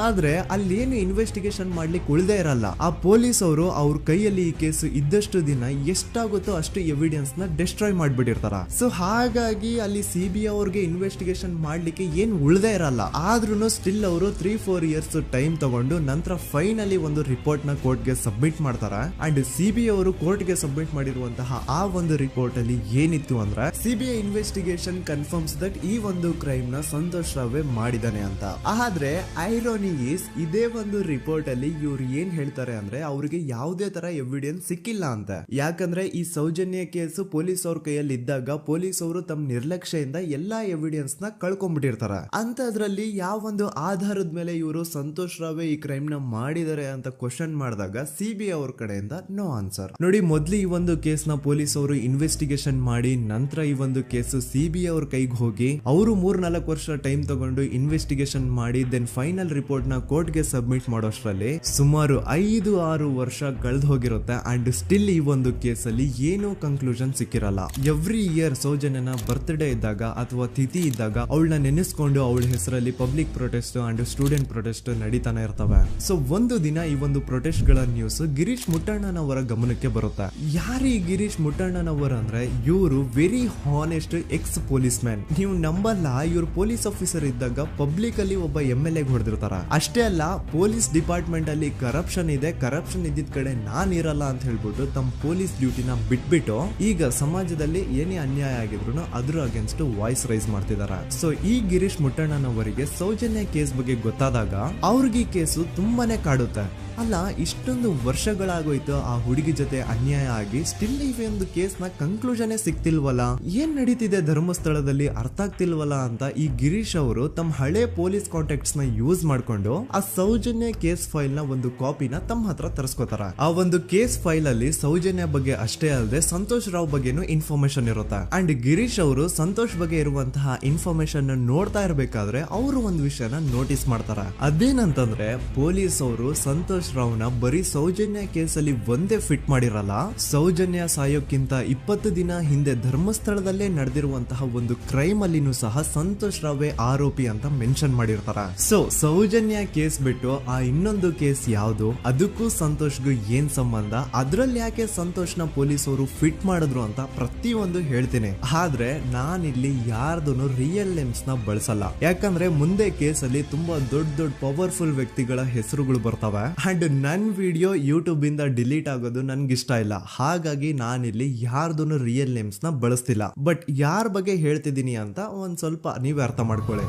ಆದ್ರೆ ಅಲ್ಲೇನು ಇನ್ವೆಸ್ಟಿಗೇಷನ್ ಮಾಡ್ಲಿಕ್ಕೆ ಉಳಿದೇ ಇರಲ್ಲ. ಆ ಪೊಲೀಸ್ ಅವರು ಅವ್ರ ಕೈಯಲ್ಲಿ ಈ ಕೇಸ್ ಇದ್ದಷ್ಟು ದಿನ ಎಷ್ಟಾಗುತ್ತೋ ಅಷ್ಟು ಎವಿಡೆನ್ಸ್ ನ ಡಿಸ್ಟ್ರಾಯ್ ಮಾಡ್ಬಿಟ್ಟಿರ್ತಾರ. ಸೊ ಹಾಗಾಗಿ ಅಲ್ಲಿ CBI ಅವ್ರಿಗೆ ಇನ್ವೆಸ್ಟಿಗೇಷನ್ ಮಾಡ್ಲಿಕ್ಕೆ ಏನ್ ಉಳಿದೇ ಇರಲ್ಲ. ಆದ್ರೂ ಸ್ಟಿಲ್ ಅವರು 3-4 ಇಯರ್ಸ್ ಟೈಮ್ ತಗೊಂಡು ನಂತರ ಫೈನಲಿ ಒಂದು ರಿಪೋರ್ಟ್ ನ ಕೋರ್ಟ್ ಗೆ ಸಬ್ಮಿಟ್ ಮಾಡ್ತಾರ. ಅಂಡ್ CBI ಅವರು ಕೋರ್ಟ್ ಗೆ ಸಬ್ಮಿಟ್ ಮಾಡಿರುವಂತಹ ಆ ಒಂದು ರಿಪೋರ್ಟ್ ಅಲ್ಲಿ ಏನಿತ್ತು ಅಂದ್ರೆ CBI ಇನ್ವೆಸ್ಟಿಗೇಷನ್ ಕನ್ಫರ್ಮ್ಸ್ ದಟ್ ಈ ಒಂದು ಕ್ರೈಮ್ ನ ಸಂತೋಷ್ ರಾವೇ ಮಾಡಿದಾನೆ ಅಂತ. ಆದ್ರೆ ಐರೋನಿ ಈಸ್ ಇದೇ ಒಂದು ರಿಪೋರ್ಟ್ ಅಲ್ಲಿ ಇವ್ರು ಏನ್ ಹೇಳ್ತಾರೆ ಅಂದ್ರೆ ಅವ್ರಿಗೆ ಯಾವುದೇ ತರ ಎವಿಡೆನ್ಸ್ ಸಿಕ್ಕಿಲ್ಲ ಅಂತ. ಯಾಕಂದ್ರೆ ಈ ಸೌಜನ್ಯ ಕೇಸು ಪೊಲೀಸ್ ಅವ್ರ ಕೈಯಲ್ಲಿ ಇದ್ದಾಗ ಪೊಲೀಸ್ ಅವರು ತಮ್ಮ ನಿರ್ಲಕ್ಷ್ಯದಿಂದ ಎಲ್ಲಾ ಎವಿಡೆನ್ಸ್ ನ ಕಳ್ಕೊಂಡ್ಬಿಟ್ಟಿರ್ತಾರೆ. ಅಂತದ್ರಲ್ಲಿ ಯಾವ ಒಂದು ಆಧಾರದ ಮೇಲೆ ಇವರು ಸಂತೋಷ್ ರಾವೇ ಈ ಕ್ರೈಮ್ ನ ಮಾಡಿದ್ದಾರೆ ಅಂತ ಕ್ವಶನ್ ಮಾಡಿದಾಗ CBI ಅವ್ರ ಕಡೆಯಿಂದ ನೋ ಆನ್ಸರ್. ನೋಡಿ, ಮೊದ್ಲು ಈ ಒಂದು ಕೇಸ್ ನ ಪೊಲೀಸ್ ಅವರು ಇನ್ವೆಸ್ಟಿಗೇಷನ್ ಮಾಡಿ ನಂತರ ಈ ಒಂದು ಕೇಸು CBI ಅವ್ರ ಕೈಗೆ ಹೋಗಿ ಅವರು 3-4 ವರ್ಷ ಟೈಮ್ ತಗೊಂಡು ಇನ್ವೆಸ್ಟಿಗೇಷನ್ ಮಾಡಿ ದೆನ್ ಫೈನಲ್ ರಿಪೋರ್ಟ್ ನ ಕೋರ್ಟ್ ಗೆ ಸಬ್ಮಿಟ್ ಮಾಡೋಷ್ಟ್ರಲ್ಲಿ ಸುಮಾರು 5-6 ವರ್ಷ ಕಳೆದು ಹೋಗಿರುತ್ತೆ ಅಂಡ್ ಸ್ಟಿಲ್ ಈ ಒಂದು ಕೇಸಲ್ಲಿ ಏನೋ ಕನ್ಕ್ಲೂಷನ್ ಸಿಕ್ಕಿರಲ್ಲ. ಎವ್ರಿ ಇಯರ್ ಸೌಜನ್ಯನ ಬರ್ತ್ಡೇ ಇದ್ದಾಗ ಅಥವಾ ತಿಥಿ ಇದ್ದಾಗ ಅವಳನ್ನ ನೆನೆಸ್ಕೊಂಡು ಅವಳ ಹೆಸರಲ್ಲಿ public protest and student protest ನಡೀತಾನೆ ಇರ್ತವೆ. ಸೊ ಒಂದು ದಿನ ಈ ಒಂದು ಪ್ರೊಟೆಸ್ಟ್ ಗಳ ನ್ಯೂಸ್ ಗಿರೀಶ್ ಮುಟ್ಟಣ್ಣನವರ ಗಮನಕ್ಕೆ ಬರುತ್ತೆ. ಯಾರೀ ಗಿರೀಶ್ ಮುಟ್ಟಣ್ಣನವರ ಅಂದ್ರೆ ಇವರು very honest X police man. ನೀವು ನಂಬಲ್ಲ, ಇವ್ರು ಪೊಲೀಸ್ ಆಫೀಸರ್ ಇದ್ದಾಗ ಪಬ್ಲಿಕ್ ಅಲ್ಲಿ ಒಬ್ಬ MLA ಹೊಡೆದಿರ್ತಾರ. ಅಷ್ಟೇ ಅಲ್ಲ, ಪೊಲೀಸ್ ಡಿಪಾರ್ಟ್ಮೆಂಟ್ ಅಲ್ಲಿ ಕರಪ್ಷನ್ ಇದೆ, ಕರಪ್ಷನ್ ಇದ್ದಿದ್ ಕಡೆ ನಾನ್ ಇರಲ್ಲ ಅಂತ ಹೇಳ್ಬಿಟ್ಟು ತಮ್ಮ ಪೊಲೀಸ್ ಡ್ಯೂಟಿನ ಬಿಟ್ಬಿಟ್ಟು ಈಗ ಸಮಾಜದಲ್ಲಿ ಏನೇ ಅನ್ಯಾಯ ಆಗಿದ್ರು ಅದ್ರ ಅಗೇನ್ಸ್ಟ್ ವಾಯ್ಸ್ ರೈಸ್ ಮಾಡ್ತಿದಾರೆ. ಸೊ ಈ ಗಿರೀಶ್ ಮುಟ್ಟಣ್ಣನವರಿಗೆ ಸೌಜನ್ಯ ಕೇಸ್ ಬಗ್ಗೆ ಗೊತ್ತಾದಾಗ ಅವ್ರಿಗೆ ಈ ಕೇಸು ತುಂಬಾನೇ ಕಾಡುತ್ತೆ. ಅಲ್ಲ, ಇಷ್ಟೊಂದು ವರ್ಷಗಳಾಗೋಯ್ತು ಆ ಹುಡುಗಿ ಜೊತೆ ಅನ್ಯಾಯ ಆಗಿ, ಸ್ಟಿಲ್ ಈ ಒಂದು ಕೇಸ್ ನ ಕನ್ಕ್ಲೂಷನ್ ಸಿಕ್ತಿಲ್ವಲ್ಲ, ಏನ್ ನಡೀತಿದೆ ಧರ್ಮಸ್ಥಳದಲ್ಲಿ ಅರ್ಥ ಆಗ್ತಿಲ್ವಲ್ಲ ಅಂತ ಈ ಗಿರೀಶ್ ಅವರು ತಮ್ಮ ಹಳೆ ಪೊಲೀಸ್ ಕಾಂಟ್ಯಾಕ್ಟ್ಸ್ ನ ಯೂಸ್ ಮಾಡ್ಕೊಂಡು ಆ ಸೌಜನ್ಯ ಕೇಸ್ ಫೈಲ್ ನ ಒಂದು ಕಾಪಿನ ತಮ್ಮ ಹತ್ರ ತರಿಸ್ಕೋತಾರ. ಆ ಒಂದು ಕೇಸ್ ಫೈಲ್ ಅಲ್ಲಿ ಸೌಜನ್ಯ ಬಗ್ಗೆ ಅಷ್ಟೇ ಅಲ್ಲದೆ ಸಂತೋಷ್ ರಾವ್ ಬಗ್ಗೆನೂ ಇನ್ಫಾರ್ಮೇಶನ್ ಇರುತ್ತೆ. ಅಂಡ್ ಗಿರೀಶ್ ಅವರು ಸಂತೋಷ್ ಬಗ್ಗೆ ಇರುವಂತಹ ಇನ್ಫಾರ್ಮೇಶನ್ ನೋಡ್ತಾ ಇರ್ಬೇಕಾದ್ರೆ ಅವರು ಒಂದು ವಿಷಯನ ನೋಟಿಸ್ ಮಾಡ್ತಾರ. ಅದೇನಂತಂದ್ರೆ ಪೊಲೀಸ್ ಅವರು ಸಂತೋಷ್ ರಾವ್ನ ಬರೀ ಸೌಜನ್ಯ ಕೇಸಲ್ಲಿ ಒಂದೇ ಫಿಟ್ ಮಾಡಿರಲ್ಲ, ಸೌಜನ್ಯ ಸಾಯೋಕ್ಕಿಂತ 20 ದಿನ ಹಿಂದೆ ಧರ್ಮಸ್ಥಳದಲ್ಲೇ ನಡೆದಿರುವಂತಹ ಒಂದು ಕ್ರೈಮ್ ಅಲ್ಲಿನೂ ಸಹ ಸಂತೋಷ್ ರಾವೇ ಆರೋಪಿ ಅಂತ ಮೆನ್ಷನ್ ಮಾಡಿರ್ತಾರ. ಸೊ ಸೌಜನ್ಯ ಕೇಸ್ ಬಿಟ್ಟು ಆ ಇನ್ನೊಂದು ಕೇಸ್ ಯಾವುದು, ಅದಕ್ಕೂ ಸಂತೋಷ್ಗೂ ಏನ್ ಸಂಬಂಧ, ಅದ್ರಲ್ಲಿ ಯಾಕೆ ಸಂತೋಷ್ನ ಪೊಲೀಸರು ಫಿಟ್ ಮಾಡಿದ್ರು ಅಂತ ಪ್ರತಿಯೊಂದು ಹೇಳ್ತೀನಿ. ಆದ್ರೆ ನಾನಿಲ್ಲಿ ಯಾರ್ದೂನು ರಿಯಲ್ ನೇಮ್ಸ್ ನ ಬಳಸಲ್ಲ, ಯಾಕಂದ್ರೆ ಮುಂದೆ ಕೇಸಲ್ಲಿ ತುಂಬಾ ದೊಡ್ಡ ಪವರ್ಫುಲ್ ವ್ಯಕ್ತಿಗಳ ಹೆಸರುಗಳು ಬರ್ತವೆ ಅಂಡ್ ನನ್ ವಿಡಿಯೋ ಯೂಟ್ಯೂಬ್ ಇಂದ ಡಿಲೀಟ್ ಆಗೋದು ನನ್ಗೆ ಇಷ್ಟ ಇಲ್ಲ. ಹಾಗಾಗಿ ನಾನಿಲ್ಲಿ ಯಾರ್ದೂನು ರಿಯಲ್ ನೇಮ್ಸ್ ನ ಬಳಸ್ತಿಲ್ಲ. ಬಟ್ ಯಾರ ಬಗ್ಗೆ ಹೇಳ್ತಿದ್ದೀನಿ ಅಂತ ಒಂದ್ ಸ್ವಲ್ಪ ನೀವೇ ಅರ್ಥ ಮಾಡ್ಕೊಳ್ಳಿ.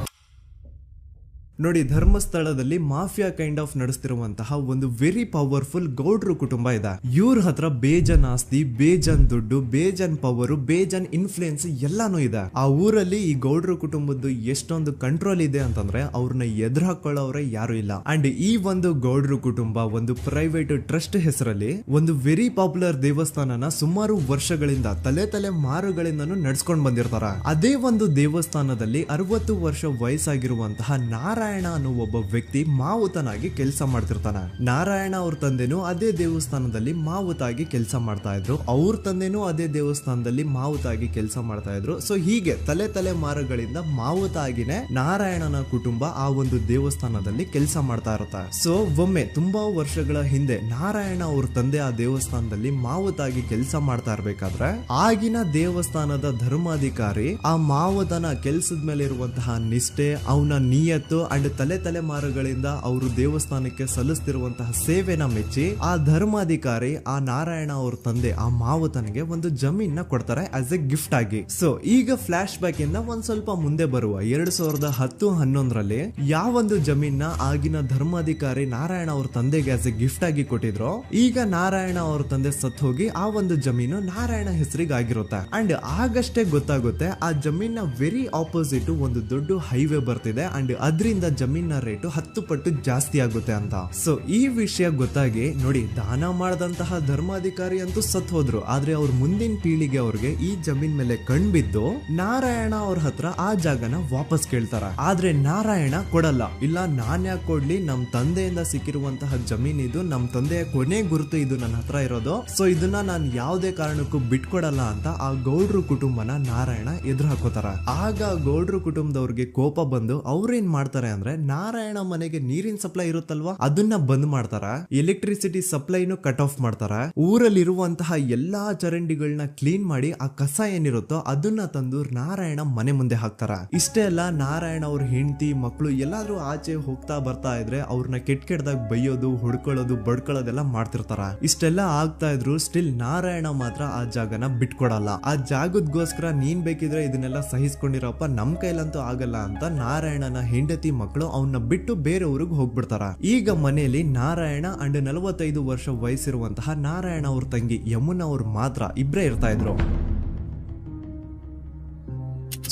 ನೋಡಿ, ಧರ್ಮಸ್ಥಳದಲ್ಲಿ ಮಾಫಿಯಾ ಕೈಂಡ್ ಆಫ್ ನಡೆಸ್ತಿರುವಂತಹ ಒಂದು ವೆರಿ ಪವರ್ಫುಲ್ ಗೌಡ್ರು ಕುಟುಂಬ ಇದೆ. ಇವ್ರ ಹತ್ರ ಬೇಜನ್ ಆಸ್ತಿ, ಬೇಜನ್ ದುಡ್ಡು, ಬೇಜನ್ ಪವರ್, ಬೇಜನ್ ಇನ್ಫ್ಲೂಯೆನ್ಸ್ ಎಲ್ಲಾನು ಇದೆ. ಆ ಊರಲ್ಲಿ ಈ ಗೌಡ್ರು ಕುಟುಂಬದ್ದು ಎಷ್ಟೊಂದು ಕಂಟ್ರೋಲ್ ಇದೆ ಅಂತಂದ್ರೆ ಅವ್ರನ್ನ ಎದುರು ಹಾಕೊಳ್ಳೋರೆ ಯಾರು ಇಲ್ಲ. ಅಂಡ್ ಈ ಒಂದು ಗೌಡ್ರು ಕುಟುಂಬ ಒಂದು ಪ್ರೈವೇಟ್ ಟ್ರಸ್ಟ್ ಹೆಸರಲ್ಲಿ ಒಂದು ವೆರಿ ಪಾಪ್ಯುಲರ್ ದೇವಸ್ಥಾನನ ಸುಮಾರು ವರ್ಷಗಳಿಂದ ತಲೆ ಮಾರುಗಳಿಂದನೂ ನಡ್ಸ್ಕೊಂಡ್ ಬಂದಿರ್ತಾರ. ಅದೇ ಒಂದು ದೇವಸ್ಥಾನದಲ್ಲಿ 60 ವರ್ಷ ವಯಸ್ಸಾಗಿರುವಂತಹ ನಾರಾಯಣ ಅನ್ನೋ ಒಬ್ಬ ವ್ಯಕ್ತಿ ಮಾವುತನಾಗಿ ಕೆಲಸ ಮಾಡ್ತಿರ್ತಾನೆ. ನಾರಾಯಣ ಅವ್ರ ತಂದೆನೂ ಅದೇ ದೇವಸ್ಥಾನದಲ್ಲಿ ಮಾವುತಾಗಿ ಕೆಲಸ ಮಾಡ್ತಾ ಇದ್ರು, ಅವ್ರ ತಂದೆನೂ ಅದೇ ದೇವಸ್ಥಾನದಲ್ಲಿ ಮಾವುತಾಗಿ ಕೆಲಸ ಮಾಡ್ತಾ ಇದ್ರು. ಸೊ ಹೀಗೆ ತಲೆ ಮಾರುಗಳಿಂದ ಮಾವುತ ಆಗಿನೇ ನಾರಾಯಣನ ಕುಟುಂಬ ಆ ಒಂದು ದೇವಸ್ಥಾನದಲ್ಲಿ ಕೆಲಸ ಮಾಡ್ತಾ ಇರುತ್ತೆ. ಸೊ ಒಮ್ಮೆ ತುಂಬಾ ವರ್ಷಗಳ ಹಿಂದೆ ನಾರಾಯಣ ಅವ್ರ ತಂದೆ ಆ ದೇವಸ್ಥಾನದಲ್ಲಿ ಮಾವುತಾಗಿ ಕೆಲಸ ಮಾಡ್ತಾ ಇರ್ಬೇಕಾದ್ರೆ ಆಗಿನ ದೇವಸ್ಥಾನದ ಧರ್ಮಾಧಿಕಾರಿ ಆ ಮಾವುತನ ಕೆಲಸದ ಮೇಲೆ ಇರುವಂತಹ ನಿಷ್ಠೆ, ಅವನ ನಿಯತ್ತು ಅಂಡ್ ತಲೆಮಾರುಗಳಿಂದ ಅವರು ದೇವಸ್ಥಾನಕ್ಕೆ ಸಲ್ಲಿಸ್ತಿರುವಂತಹ ಸೇವೆನ ಮೆಚ್ಚಿ ಆ ಧರ್ಮಾಧಿಕಾರಿ ಆ ನಾರಾಯಣ ಅವ್ರ ತಂದೆ ಆ ಮಾವುತನಿಗೆ ಒಂದು ಜಮೀನ ಕೊಡ್ತಾರೆ ಆಸ್ ಎ ಗಿಫ್ಟ್ ಆಗಿ. ಸೊ ಈಗ ಫ್ಲಾಶ್ ಬ್ಯಾಕ್ ಇಂದ ಒಂದ್ ಸ್ವಲ್ಪ ಮುಂದೆ ಬರುವ 2010-11ರಲ್ಲಿ ಯಾವೊಂದು ಜಮೀನ ಆಗಿನ ಧರ್ಮಾಧಿಕಾರಿ ನಾರಾಯಣ ಅವ್ರ ತಂದೆಗೆ ಆಸ್ ಎ ಗಿಫ್ಟ್ ಆಗಿ ಕೊಟ್ಟಿದ್ರು, ಈಗ ನಾರಾಯಣ ಅವ್ರ ತಂದೆ ಸತ್ ಹೋಗಿ ಆ ಒಂದು ಜಮೀನು ನಾರಾಯಣ ಹೆಸರಿಗೆ ಆಗಿರುತ್ತೆ. ಅಂಡ್ ಆಗಷ್ಟೇ ಗೊತ್ತಾಗುತ್ತೆ ಆ ಜಮೀನ ವೆರಿ ಆಪೋಸಿಟ್ ಒಂದು ದೊಡ್ಡ ಹೈವೇ ಬರ್ತಿದೆ ಅಂಡ್ ಅದರಿಂದ ಜಮೀನ ರೇಟು 10 ಪಟ್ಟು ಜಾಸ್ತಿ ಆಗುತ್ತೆ ಅಂತ. ಸೊ ಈ ವಿಷಯ ಗೊತ್ತಾಗಿ ನೋಡಿ, ದಾನ ಮಾಡದಂತಹ ಧರ್ಮಾಧಿಕಾರಿ ಅಂತೂ ಸತ್ ಹೋದ್ರು, ಆದ್ರೆ ಅವ್ರ ಮುಂದಿನ ಪೀಳಿಗೆ ಅವ್ರಿಗೆ ಈ ಜಮೀನ್ ಮೇಲೆ ಕಣ್ಬಿದ್ದು ನಾರಾಯಣ ಅವ್ರ ಹತ್ರ ಆ ಜಾಗನ ವಾಪಸ್ ಕೇಳ್ತಾರ. ಆದ್ರೆ ನಾರಾಯಣ ಕೊಡಲ್ಲ. ಇಲ್ಲ, ನಾನ್ ಯಾಕೆ ಕೊಡ್ಲಿ, ನಮ್ ತಂದೆಯಿಂದ ಸಿಕ್ಕಿರುವಂತಹ ಜಮೀನ್ ಇದು, ನಮ್ ತಂದೆಯ ಕೊನೆ ಗುರುತು ಇದು ನನ್ನ ಹತ್ರ ಇರೋದು, ಸೊ ಇದನ್ನ ನಾನು ಯಾವುದೇ ಕಾರಣಕ್ಕೂ ಬಿಟ್ಕೊಡಲ್ಲ ಅಂತ ಆ ಗೌಡ್ರು ಕುಟುಂಬನ ನಾರಾಯಣ ಎದುರು ಹಾಕೋತಾರ. ಆಗ ಗೌಡ್ರು ಕುಟುಂಬದವ್ರಿಗೆ ಕೋಪ ಬಂದು ಅವ್ರೇನ್ ಮಾಡ್ತಾರೆ ಅಂದ್ರೆ ನಾರಾಯಣ ಮನೆಗೆ ನೀರಿನ ಸಪ್ಲೈ ಇರುತ್ತಲ್ವಾ ಅದನ್ನ ಬಂದ್ ಮಾಡ್ತಾರ, ಎಲೆಕ್ಟ್ರಿಸಿಟಿ ಸಪ್ಲೈನು ಕಟ್ ಆಫ್ ಮಾಡ್ತಾರ, ಊರಲ್ಲಿರುವಂತಹ ಎಲ್ಲಾ ಚರಂಡಿಗಳನ್ನ ಕ್ಲೀನ್ ಮಾಡಿ ಆ ಕಸ ಏನಿರುತ್ತೋ ಅದನ್ನ ತಂದು ನಾರಾಯಣ ಮನೆ ಮುಂದೆ ಹಾಕ್ತಾರ. ಇಷ್ಟೇ ಅಲ್ಲ, ನಾರಾಯಣ ಅವ್ರ ಹೆಂಡತಿ ಮಕ್ಕಳು ಎಲ್ಲಾದ್ರೂ ಆಚೆ ಹೋಗ್ತಾ ಬರ್ತಾ ಇದ್ರೆ ಅವ್ರನ್ನ ಕೆಟ್ಟದಾಗ ಬೈಯೋದು, ಹೊಡ್ಕೊಳ್ಳೋದು, ಬಡ್ಕೊಳ್ಳೋದೆಲ್ಲ ಮಾಡ್ತಿರ್ತಾರ. ಇಷ್ಟೆಲ್ಲ ಆಗ್ತಾ ಇದ್ರು ಸ್ಟಿಲ್ ನಾರಾಯಣ ಮಾತ್ರ ಆ ಜಾಗನ ಬಿಟ್ಕೊಡಲ್ಲ. ಆ ಜಾಗದ್ಗೋಸ್ಕರ ನೀನ್ ಬೇಕಿದ್ರೆ ಇದನ್ನೆಲ್ಲ ಸಹಿಸ್ಕೊಂಡಿರಪ್ಪ, ನಮ್ ಕೈಲಂತೂ ಆಗಲ್ಲ ಅಂತ ನಾರಾಯಣನ ಹೆಂಡತಿ ಮಕ್ಕಳು ಅವನ್ನ ಬಿಟ್ಟು ಬೇರೆ ಊರಿಗೆ ಹೋಗ್ಬಿಡ್ತಾರ. ಈಗ ಮನೆಯಲ್ಲಿ ನಾರಾಯಣ ಅಂಡ್ 45 ವರ್ಷ ವಯಸ್ಸಿರುವಂತಹ ನಾರಾಯಣ ಅವ್ರ ತಂಗಿ ಯಮುನಾ ಅವ್ರು ಮಾತ್ರ ಇಬ್ರೇ ಇರ್ತಾ ಇದ್ರು.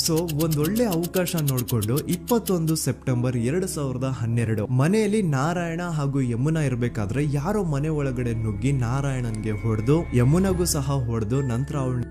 ಸೊ ಒಂದೊಳ್ಳೆ ಅವಕಾಶ ನೋಡ್ಕೊಂಡು 21 ಸೆಪ್ಟೆಂಬರ್ 2012 ಮನೆಯಲ್ಲಿ ನಾರಾಯಣ ಹಾಗೂ ಯಮುನಾ ಇರ್ಬೇಕಾದ್ರೆ ಯಾರೋ ಮನೆ ಒಳಗಡೆ ನುಗ್ಗಿ ನಾರಾಯಣನ್ಗೆ ಹೊಡೆದು ಯಮುನಾಗೂ ಸಹ ಹೊಡೆದು ನಂತರ ಅವಳು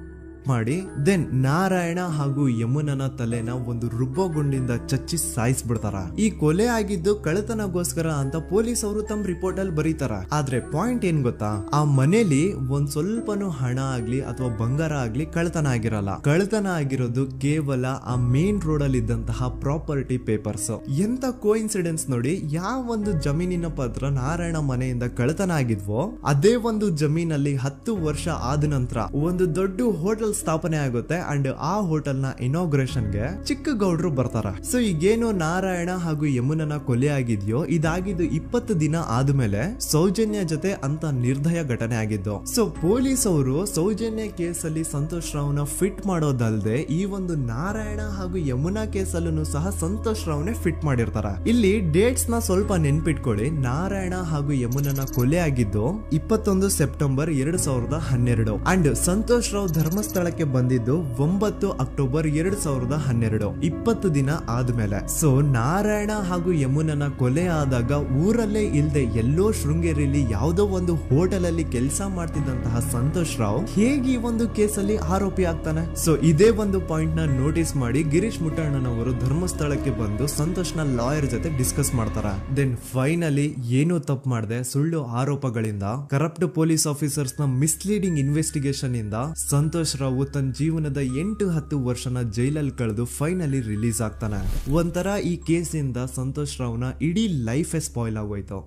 ಮಾಡಿ ದೆನ್ ನಾರಾಯಣ ಹಾಗೂ ಯಮುನನ ತಲೆನ ಒಂದು ರುಬ್ಬಗುಂಡಿಂದ ಚಚ್ಚಿ ಸಾಯಿಸ್ಬಿಡ್ತಾರ. ಈ ಕೊಲೆ ಆಗಿದ್ದು ಕಳ್ಳತನಗೋಸ್ಕರ ಅಂತ ಪೊಲೀಸ್ ಅವರು ತಮ್ಮ ರಿಪೋರ್ಟ್ ಅಲ್ಲಿ ಬರೀತಾರ. ಆದ್ರೆ ಪಾಯಿಂಟ್ ಏನ್ ಗೊತ್ತಾ, ಆ ಮನೇಲಿ ಒಂದ್ ಸ್ವಲ್ಪನೂ ಹಣ ಆಗ್ಲಿ ಅಥವಾ ಬಂಗಾರ ಆಗ್ಲಿ ಕಳ್ಳತನ ಆಗಿರಲ್ಲ. ಕಳ್ಳತನ ಆಗಿರೋದು ಕೇವಲ ಆ ಮೇನ್ ರೋಡ್ ಅಲ್ಲಿ ಇದ್ದಂತಹ ಪ್ರಾಪರ್ಟಿ ಪೇಪರ್ಸ್. ಎಂತ ಕೋಇನ್ಸಿಡೆನ್ಸ್ ನೋಡಿ, ಯಾವ ಒಂದು ಜಮೀನಿನ ಪತ್ರ ನಾರಾಯಣ ಮನೆಯಿಂದ ಕಳ್ಳತನ ಆಗಿದ್ವೋ ಅದೇ ಒಂದು ಜಮೀನಲ್ಲಿ 10 ವರ್ಷ ಆದ ನಂತರ ಒಂದು ದೊಡ್ಡ ಹೋಟೆಲ್ ಸ್ಥಾಪನೆ ಆಗುತ್ತೆ. ಅಂಡ್ ಆ ಹೋಟೆಲ್ ನ ಇನಾಗ್ರೇಷನ್ ಗೆ ಚಿಕ್ಕ ಗೌಡ್ರು ಬರ್ತಾರ. ಸೊ ಈಗೇನು ನಾರಾಯಣ ಹಾಗೂ ಯಮುನನ ಕೊಲೆ ಆಗಿದ್ಯೋ ಇದಾಗಿದ್ದು 20 ದಿನ ಆದ್ಮೇಲೆ ಸೌಜನ್ಯ ಜೊತೆ ಅಂತ ನಿರ್ದಯ ಘಟನೆ ಆಗಿದ್ದು. ಸೊ ಪೊಲೀಸ್ ಅವರು ಸೌಜನ್ಯ ಕೇಸ್ ಅಲ್ಲಿ ಸಂತೋಷ್ ರಾವ್ನ ಫಿಟ್ ಮಾಡೋದಲ್ದೆ ಈ ಒಂದು ನಾರಾಯಣ ಹಾಗೂ ಯಮುನಾ ಕೇಸ್ ಅಲ್ಲೂ ಸಹ ಸಂತೋಷ್ ರಾವ್ನೆ ಫಿಟ್ ಮಾಡಿರ್ತಾರ. ಇಲ್ಲಿ ಡೇಟ್ಸ್ ನ ಸ್ವಲ್ಪ ನೆನ್ಪಿಟ್ಕೊಳ್ಳಿ. ನಾರಾಯಣ ಹಾಗೂ ಯಮುನನ ಕೊಲೆ ಆಗಿದ್ದು 21 ಸೆಪ್ಟೆಂಬರ್ 2012 ಅಂಡ್ ಸಂತೋಷ್ ರಾವ್ ಧರ್ಮಸ್ಥಳಕ್ಕೆ ಬಂದಿದ್ದು 9 ಅಕ್ಟೋಬರ್ 2012, 20 ದಿನ ಆದ್ಮೇಲೆ. ಸೊ ನಾರಾಯಣ ಹಾಗೂ ಯಮುನನ ಕೊಲೆ ಆದಾಗ ಊರಲ್ಲೇ ಇಲ್ದೆ ಎಲ್ಲೋ ಶೃಂಗೇರಿಯಲ್ಲಿ ಯಾವುದೋ ಒಂದು ಹೋಟೆಲ್ ಅಲ್ಲಿ ಕೆಲಸ ಮಾಡ್ತಿದ್ದಂತಹ ಸಂತೋಷ್ ರಾವ್ ಹೇಗೆ ಈ ಒಂದು ಕೇಸಲ್ಲಿ ಆರೋಪಿ ಆಗ್ತಾನೆ? ಸೊ ಇದೇ ಒಂದು ಪಾಯಿಂಟ್ ನ ನೋಟಿಸ್ ಮಾಡಿ ಗಿರೀಶ್ ಮುಟ್ಟಣ್ಣನವರು ಧರ್ಮಸ್ಥಳಕ್ಕೆ ಬಂದು ಸಂತೋಷ್ ನ ಲಾಯರ್ ಜೊತೆ ಡಿಸ್ಕಸ್ ಮಾಡ್ತಾರ. ದೆನ್ ಫೈನಲಿ ಏನು ತಪ್ಪು ಮಾಡದೆ ಸುಳ್ಳು ಆರೋಪಗಳಿಂದ ಕರಪ್ಟ್ ಪೊಲೀಸ್ ಆಫೀಸರ್ಸ್ ನ ಮಿಸ್ಲೀಡಿಂಗ್ ಇನ್ವೆಸ್ಟಿಗೇಷನ್ ಇಂದ ಸಂತೋಷ್ ರಾವ್ ತನ್ನ ಜೀವನದ 8-10 ವರ್ಷನ ಜೈಲಲ್ಲಿ ಕಳೆದು ಫೈನಲಿ ರಿಲೀಸ್ ಆಗ್ತಾನೆ. ಒಂಥರ ಈ ಕೇಸ್ ಇಂದ ಸಂತೋಷ್ ರಾವ್ನ ಇಡೀ ಲೈಫ್ ಸ್ಪಾಯ್ಲ್ ಆಗೋಯ್ತು.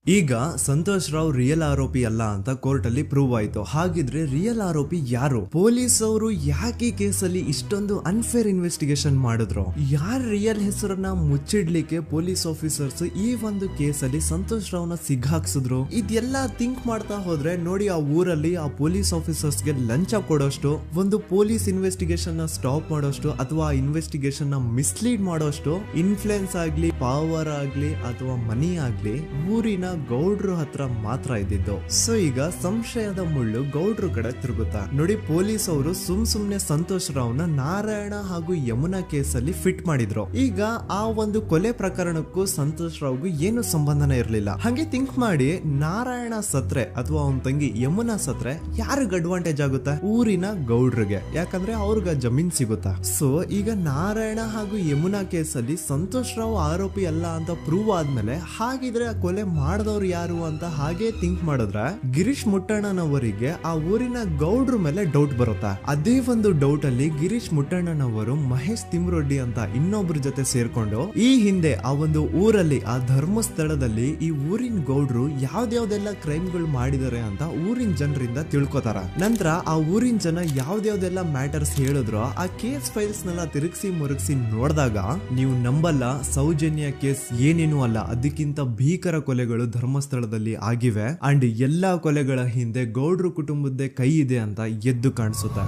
ಈಗ ಸಂತೋಷ್ ರಾವ್ ರಿಯಲ್ ಆರೋಪಿ ಅಲ್ಲ ಅಂತ ಕೋರ್ಟ್ ಅಲ್ಲಿ ಪ್ರೂವ್ ಆಯ್ತು. ಹಾಗಿದ್ರೆ ರಿಯಲ್ ಆರೋಪಿ ಯಾರು? ಪೊಲೀಸ್ ಅವರು ಯಾಕೆ ಕೇಸಲ್ಲಿ ಇಷ್ಟೊಂದು ಅನ್ಫೇರ್ ಇನ್ವೆಸ್ಟಿಗೇಷನ್ ಮಾಡಿದ್ರು? ಯಾರ ರಿಯಲ್ ಹೆಸರನ್ನ ಮುಚ್ಚಿಡ್ಲಿಕ್ಕೆ ಪೊಲೀಸ್ ಆಫೀಸರ್ಸ್ ಈ ಒಂದು ಕೇಸಲ್ಲಿ ಸಂತೋಷ್ ರಾವ್ನ ಸಿಗ್ಹಾಕ್ಸಿದ್ರು? ಇದೆಲ್ಲ ಥಿಂಕ್ ಮಾಡ್ತಾ ಹೋದ್ರೆ ನೋಡಿ, ಆ ಊರಲ್ಲಿ ಆ ಪೊಲೀಸ್ ಆಫೀಸರ್ಸ್ಗೆ ಲಂಚ ಕೊಡೋಷ್ಟು, ಒಂದು ಪೊಲೀಸ್ ಇನ್ವೆಸ್ಟಿಗೇಷನ್ ನ ಸ್ಟಾಪ್ ಮಾಡೋಷ್ಟು ಅಥವಾ ಇನ್ವೆಸ್ಟಿಗೇಷನ್ ನ ಮಿಸ್ಲೀಡ್ ಮಾಡೋಷ್ಟು ಇನ್ಫ್ಲುಯೆನ್ಸ್ ಆಗ್ಲಿ, ಪವರ್ ಆಗ್ಲಿ ಅಥವಾ ಮನಿ ಆಗ್ಲಿ ಊರಿನ ಗೌಡ್ರು ಹತ್ರ ಮಾತ್ರ ಇದ್ದಿದ್ದು. ಸೊ ಈಗ ಸಂಶಯದ ಮುಳ್ಳು ಗೌಡ್ರು ಕಡೆ ತಿರುಗುತ್ತಾ. ನೋಡಿ, ಪೊಲೀಸ್ ಅವರು ಸುಮ್ನೆ ಸಂತೋಷ್ ರಾವ್ನ ನಾರಾಯಣ ಹಾಗೂ ಯಮುನಾ ಕೇಸಲ್ಲಿ ಫಿಟ್ ಮಾಡಿದ್ರು. ಈಗ ಆ ಒಂದು ಕೊಲೆ ಪ್ರಕರಣಕ್ಕೂ ಸಂತೋಷ್ ರಾವ್ಗೂ ಏನು ಸಂಬಂಧನೇ ಇರ್ಲಿಲ್ಲ. ಹಂಗೆ ಥಿಂಕ್ ಮಾಡಿ, ನಾರಾಯಣ ಸತ್ರೆ ಅಥವಾ ಅವನ ತಂಗಿ ಯಮುನಾ ಸತ್ರೆ ಯಾರಿಗ ಅಡ್ವಾಂಟೇಜ್ ಆಗುತ್ತೆ? ಊರಿನ ಗೌಡ್ರಿಗೆ, ಯಾಕಂದ್ರೆ ಅವ್ರಿಗೆ ಜಮೀನ್ ಸಿಗುತ್ತಾ. ಸೊ ಈಗ ನಾರಾಯಣ ಹಾಗೂ ಯಮುನಾ ಕೇಸಲ್ಲಿ ಸಂತೋಷ್ ರಾವ್ ಆರೋಪಿ ಅಲ್ಲ ಅಂತ ಪ್ರೂವ್ ಆದ್ಮೇಲೆ ಹಾಗಿದ್ರೆ ಆ ಕೊಲೆ ಮಾಡಿದವ್ರು ಯಾರು ಅಂತ ಹಾಗೆ ಥಿಂಕ್ ಮಾಡಿದ್ರೆ ಗಿರೀಶ್ ಮುಟ್ಟಣ್ಣನವರಿಗೆ ಆ ಊರಿನ ಗೌಡ್ರ ಮೇಲೆ ಡೌಟ್ ಬರುತ್ತಾ. ಅದೇ ಒಂದು ಡೌಟ್ ಅಲ್ಲಿ ಗಿರೀಶ್ ಮುಟ್ಟಣ್ಣನವರು ಮಹೇಶ್ ತಿಮ್ರೊಡ್ಡಿ ಅಂತ ಇನ್ನೊಬ್ರ ಜೊತೆ ಸೇರ್ಕೊಂಡು ಈ ಹಿಂದೆ ಆ ಒಂದು ಊರಲ್ಲಿ ಆ ಧರ್ಮಸ್ಥಳದಲ್ಲಿ ಈ ಊರಿನ ಗೌಡ್ರು ಯಾವ್ದಾವ್ದೆಲ್ಲ ಕ್ರೈಮ್ ಗಳು ಮಾಡಿದಾರೆ ಅಂತ ಊರಿನ ಜನರಿಂದ ತಿಳ್ಕೊತಾರ. ನಂತರ ಆ ಊರಿನ ಜನ ಯಾವ್ದಾವ್ದೆಲ್ಲ ಮ್ಯಾಟರ್ಸ್ ಹೇಳಿದ್ರು ಆ ಕೇಸ್ ಫೈಲ್ಸ್ ನೆಲ್ಲ ತಿರುಗಿಸಿ ಮುರುಗಿಸಿ ನೋಡಿದಾಗ ನೀವು ನಂಬಲ್ಲ, ಸೌಜನ್ಯ ಕೇಸ್ ಏನೇನು ಅಲ್ಲ, ಅದಕ್ಕಿಂತ ಭೀಕರ ಕೊಲೆಗಳು ಧರ್ಮಸ್ಥಳದಲ್ಲಿ ಆಗಿವೆ. ಅಂಡ್ ಎಲ್ಲಾ ಕೊಲೆಗಳ ಹಿಂದೆ ಗೌಡ್ರು ಕುಟುಂಬದ ಕೈ ಇದೆ ಅಂತ ಎದ್ದು ಕಾಣಿಸುತ್ತೆ.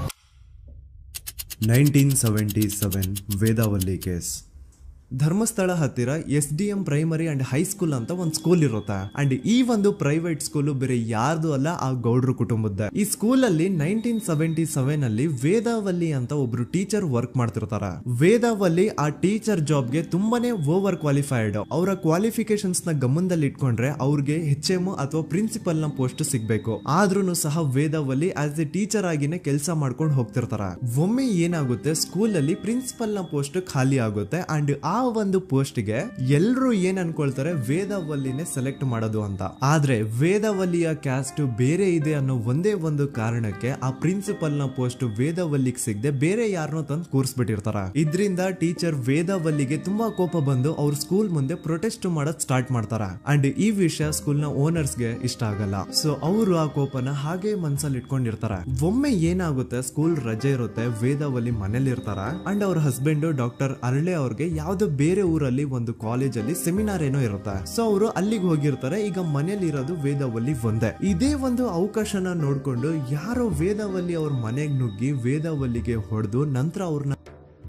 1977 ವೇದಾವಲ್ಲಿ ಕೇಸ್. ಧರ್ಮಸ್ಥಳ ಹತ್ತಿರ SDM ಪ್ರೈಮರಿ ಅಂಡ್ ಹೈಸ್ಕೂಲ್ ಅಂತ ಒಂದು ಸ್ಕೂಲ್ ಇರುತ್ತೆ. ಅಂಡ್ ಈ ಒಂದು ಪ್ರೈವೇಟ್ ಸ್ಕೂಲ್ ಬೇರೆ ಯಾರ್ದು ಅಲ್ಲ, ಆ ಗೌಡ್ರು ಕುಟುಂಬದ. ಈ ಸ್ಕೂಲ್ ಅಲ್ಲಿ 1977 ಅಲ್ಲಿ ವೇದಾವಲ್ಲಿ ಅಂತ ಒಬ್ರು ಟೀಚರ್ ವರ್ಕ್ ಮಾಡ್ತಿರ್ತಾರ. ವೇದಾವಲ್ಲಿ ಆ ಟೀಚರ್ ಜಾಬ್ ಗೆ ತುಂಬಾನೇ ಓವರ್ ಕ್ವಾಲಿಫೈಡ್. ಅವರ ಕ್ವಾಲಿಫಿಕೇಶನ್ಸ್ ನ ಗಮನದಲ್ಲಿ ಇಟ್ಕೊಂಡ್ರೆ ಅವ್ರಿಗೆ HM ಅಥವಾ ಪ್ರಿನ್ಸಿಪಲ್ ನ ಪೋಸ್ಟ್ ಸಿಗ್ಬೇಕು. ಆದ್ರೂ ಸಹ ವೇದಾವಲ್ಲಿ ಆಸ್ ಎ ಟೀಚರ್ ಆಗಿನೇ ಕೆಲಸ ಮಾಡ್ಕೊಂಡು ಹೋಗ್ತಿರ್ತಾರ. ಒಮ್ಮೆ ಏನಾಗುತ್ತೆ, ಸ್ಕೂಲ್ ಅಲ್ಲಿ ಪ್ರಿನ್ಸಿಪಲ್ ನ ಪೋಸ್ಟ್ ಖಾಲಿ ಆಗುತ್ತೆ. ಅಂಡ್ ಆ ಒಂದು ಪೋಸ್ಟ್ ಗೆ ಎಲ್ರು ಏನ್ ಅನ್ಕೊಳ್ತಾರೆ, ವೇದಾವಲ್ಲಿನೇ ಸೆಲೆಕ್ಟ್ ಮಾಡೋದು ಅಂತ. ಆದ್ರೆ ವೇದಾವಲ್ಲಿಯ ಕ್ಯಾಸ್ಟ್ ಬೇರೆ ಇದೆ ಅನ್ನೋ ಒಂದೇ ಒಂದು ಕಾರಣಕ್ಕೆ ಆ ಪ್ರಿನ್ಸಿಪಲ್ ನ ಪೋಸ್ಟ್ ವೇದಾವಲ್ಲಿಗೆ ಸಿಗದೆ ಬೇರೆ ಯಾರನ್ನೋ ತಂದು ಕೂರಿಸ್ಬಿಟ್ಟಿರ್ತಾರ. ಇದರಿಂದ ಟೀಚರ್ ವೇದಾವಲ್ಲಿಗೆ ತುಂಬಾ ಕೋಪ ಬಂದು ಅವ್ರ ಸ್ಕೂಲ್ ಮುಂದೆ ಪ್ರೊಟೆಸ್ಟ್ ಮಾಡೋದ್ ಸ್ಟಾರ್ಟ್ ಮಾಡ್ತಾರ. ಅಂಡ್ ಈ ವಿಷಯ ಸ್ಕೂಲ್ ನ ಓನರ್ಸ್ ಗೆ ಇಷ್ಟ ಆಗಲ್ಲ. ಸೊ ಅವರು ಆ ಕೋಪನ ಹಾಗೆ ಮನ್ಸಲ್ಲಿ ಇಟ್ಕೊಂಡಿರ್ತಾರ. ಒಮ್ಮೆ ಏನಾಗುತ್ತೆ, ಸ್ಕೂಲ್ ರಜೆ ಇರುತ್ತೆ, ವೇದಾವಲ್ಲಿ ಮನೇಲಿ ಇರ್ತಾರ. ಅಂಡ್ ಅವ್ರ ಹಸ್ಬೆಂಡ್ ಡಾಕ್ಟರ್ ಅರಳೆ ಅವ್ರಿಗೆ ಯಾವ್ದೋ ಬೇರೆ ಊರಲ್ಲಿ ಒಂದು ಕಾಲೇಜ್ ಅಲ್ಲಿ ಸೆಮಿನಾರ್ ಏನೋ ಇರುತ್ತೆ. ಸೊ ಅವರು ಅಲ್ಲಿಗೆ ಹೋಗಿರ್ತಾರೆ. ಈಗ ಮನೇಲಿ ಇರೋದು ವೇದಾವಲ್ಲಿ ಒಂದೇ. ಇದೇ ಒಂದು ಅವಕಾಶನ ನೋಡ್ಕೊಂಡು ಯಾರೋ ವೇದಾವಲ್ಲಿ ಅವ್ರ ಮನೆಗೆ ನುಗ್ಗಿ ವೇದಾವಲ್ಲಿಗೆ ಹೊಡೆದು ನಂತರ ಅವ್ರನ್ನ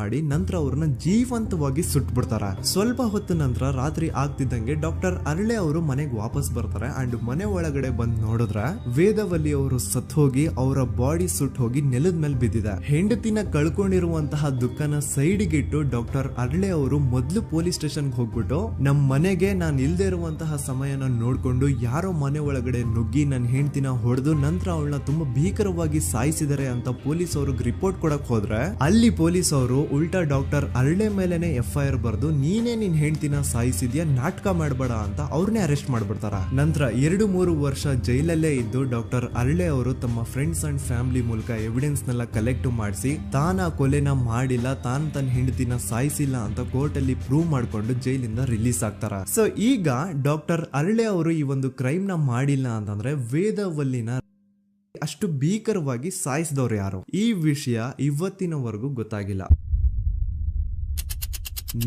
ಮಾಡಿ ನಂತರ ಅವ್ರನ್ನ ಜೀವಂತವಾಗಿ ಸುಟ್ಬಿಡ್ತಾರ. ಸ್ವಲ್ಪ ಹೊತ್ತು ನಂತರ ರಾತ್ರಿ ಆಗ್ತಿದ್ದಂಗೆ ಡಾಕ್ಟರ್ ಅರಳೆ ಅವರು ಮನೆಗೆ ವಾಪಸ್ ಬರ್ತಾರೆ ಅಂಡ್ ಮನೆ ಒಳಗಡೆ ಬಂದ್ ನೋಡಿದ್ರೆ ವೇದವಲ್ಲಿ ಅವರು ಸತ್ ಹೋಗಿ ಅವರ ಬಾಡಿ ಸುಟ್ ಹೋಗಿ ನೆಲದ ಮೇಲೆ ಬಿದ್ದಿದೆ. ಹೆಂಡತಿನ ಕಳ್ಕೊಂಡಿರುವಂತಹ ದುಃಖನ ಸೈಡ್ಗೆ ಇಟ್ಟು ಡಾಕ್ಟರ್ ಅರಳೆ ಅವರು ಮೊದ್ಲು ಪೊಲೀಸ್ ಸ್ಟೇಷನ್ ಹೋಗ್ಬಿಟ್ಟು ನಮ್ ಮನೆಗೆ ನಾನ್ ಇಲ್ದೇ ಇರುವಂತಹ ಸಮಯನ ನೋಡ್ಕೊಂಡು ಯಾರೋ ಮನೆ ಒಳಗಡೆ ನುಗ್ಗಿ ನನ್ನ ಹೆಂಡತಿನ ಹೊಡೆದು ನಂತರ ಅವಳನ್ನ ತುಂಬಾ ಭೀಕರವಾಗಿ ಸಾಯಿಸಿದರೆ ಅಂತ ಪೊಲೀಸ್ ಅವ್ರಿಗೆ ರಿಪೋರ್ಟ್ ಕೊಡಕ್ ಹೋದ್ರೆ ಅಲ್ಲಿ ಪೊಲೀಸ್ ಅವರು ಉಲ್ಟಾ ಡಾಕ್ಟರ್ ಅರಳೆ ಮೇಲೆನೆ FIR ಬರ್ದು ನೀನೇ ನಿನ್ ಹೆಂಡತಿನ ಸಾಯಿಸಿದ್ಯಾ, ನಾಟಕ ಮಾಡಬೇಡ ಅಂತ ಅವ್ರನ್ನೇ ಅರೆಸ್ಟ್ ಮಾಡ್ಬಿಡ್ತಾರ. ನಂತರ 2-3 ವರ್ಷ ಜೈಲಲ್ಲೇ ಇದ್ದು ಡಾಕ್ಟರ್ ಅರಳೆ ಅವರು ತಮ್ಮ ಫ್ರೆಂಡ್ಸ್ ಅಂಡ್ ಫ್ಯಾಮಿಲಿ ಮೂಲಕ ಎವಿಡೆನ್ಸ್ ನೆಲ್ಲ ಕಲೆಕ್ಟ್ ಮಾಡಿಸಿ ತಾನ ಕೊಲೆನ ಮಾಡಿಲ್ಲ, ತಾನ್ ತನ್ನ ಹೆಂಡತಿನ ಸಾಯಿಸಿಲ್ಲ ಅಂತ ಕೋರ್ಟ್ ಅಲ್ಲಿ ಪ್ರೂವ್ ಮಾಡ್ಕೊಂಡು ಜೈಲಿಂದ ರಿಲೀಸ್ ಆಗ್ತಾರ. ಸೊ ಈಗ ಡಾಕ್ಟರ್ ಅರಳೆ ಅವರು ಈ ಒಂದು ಕ್ರೈಮ್ ನ ಮಾಡಿಲ್ಲ ಅಂತಂದ್ರೆ ವೇದವಲ್ಲಿನ ಅಷ್ಟು ಭೀಕರವಾಗಿ ಸಾಯಿಸಿದವ್ರು ಯಾರು, ಈ ವಿಷಯ ಇವತ್ತಿನವರೆಗೂ ಗೊತ್ತಾಗಿಲ್ಲ.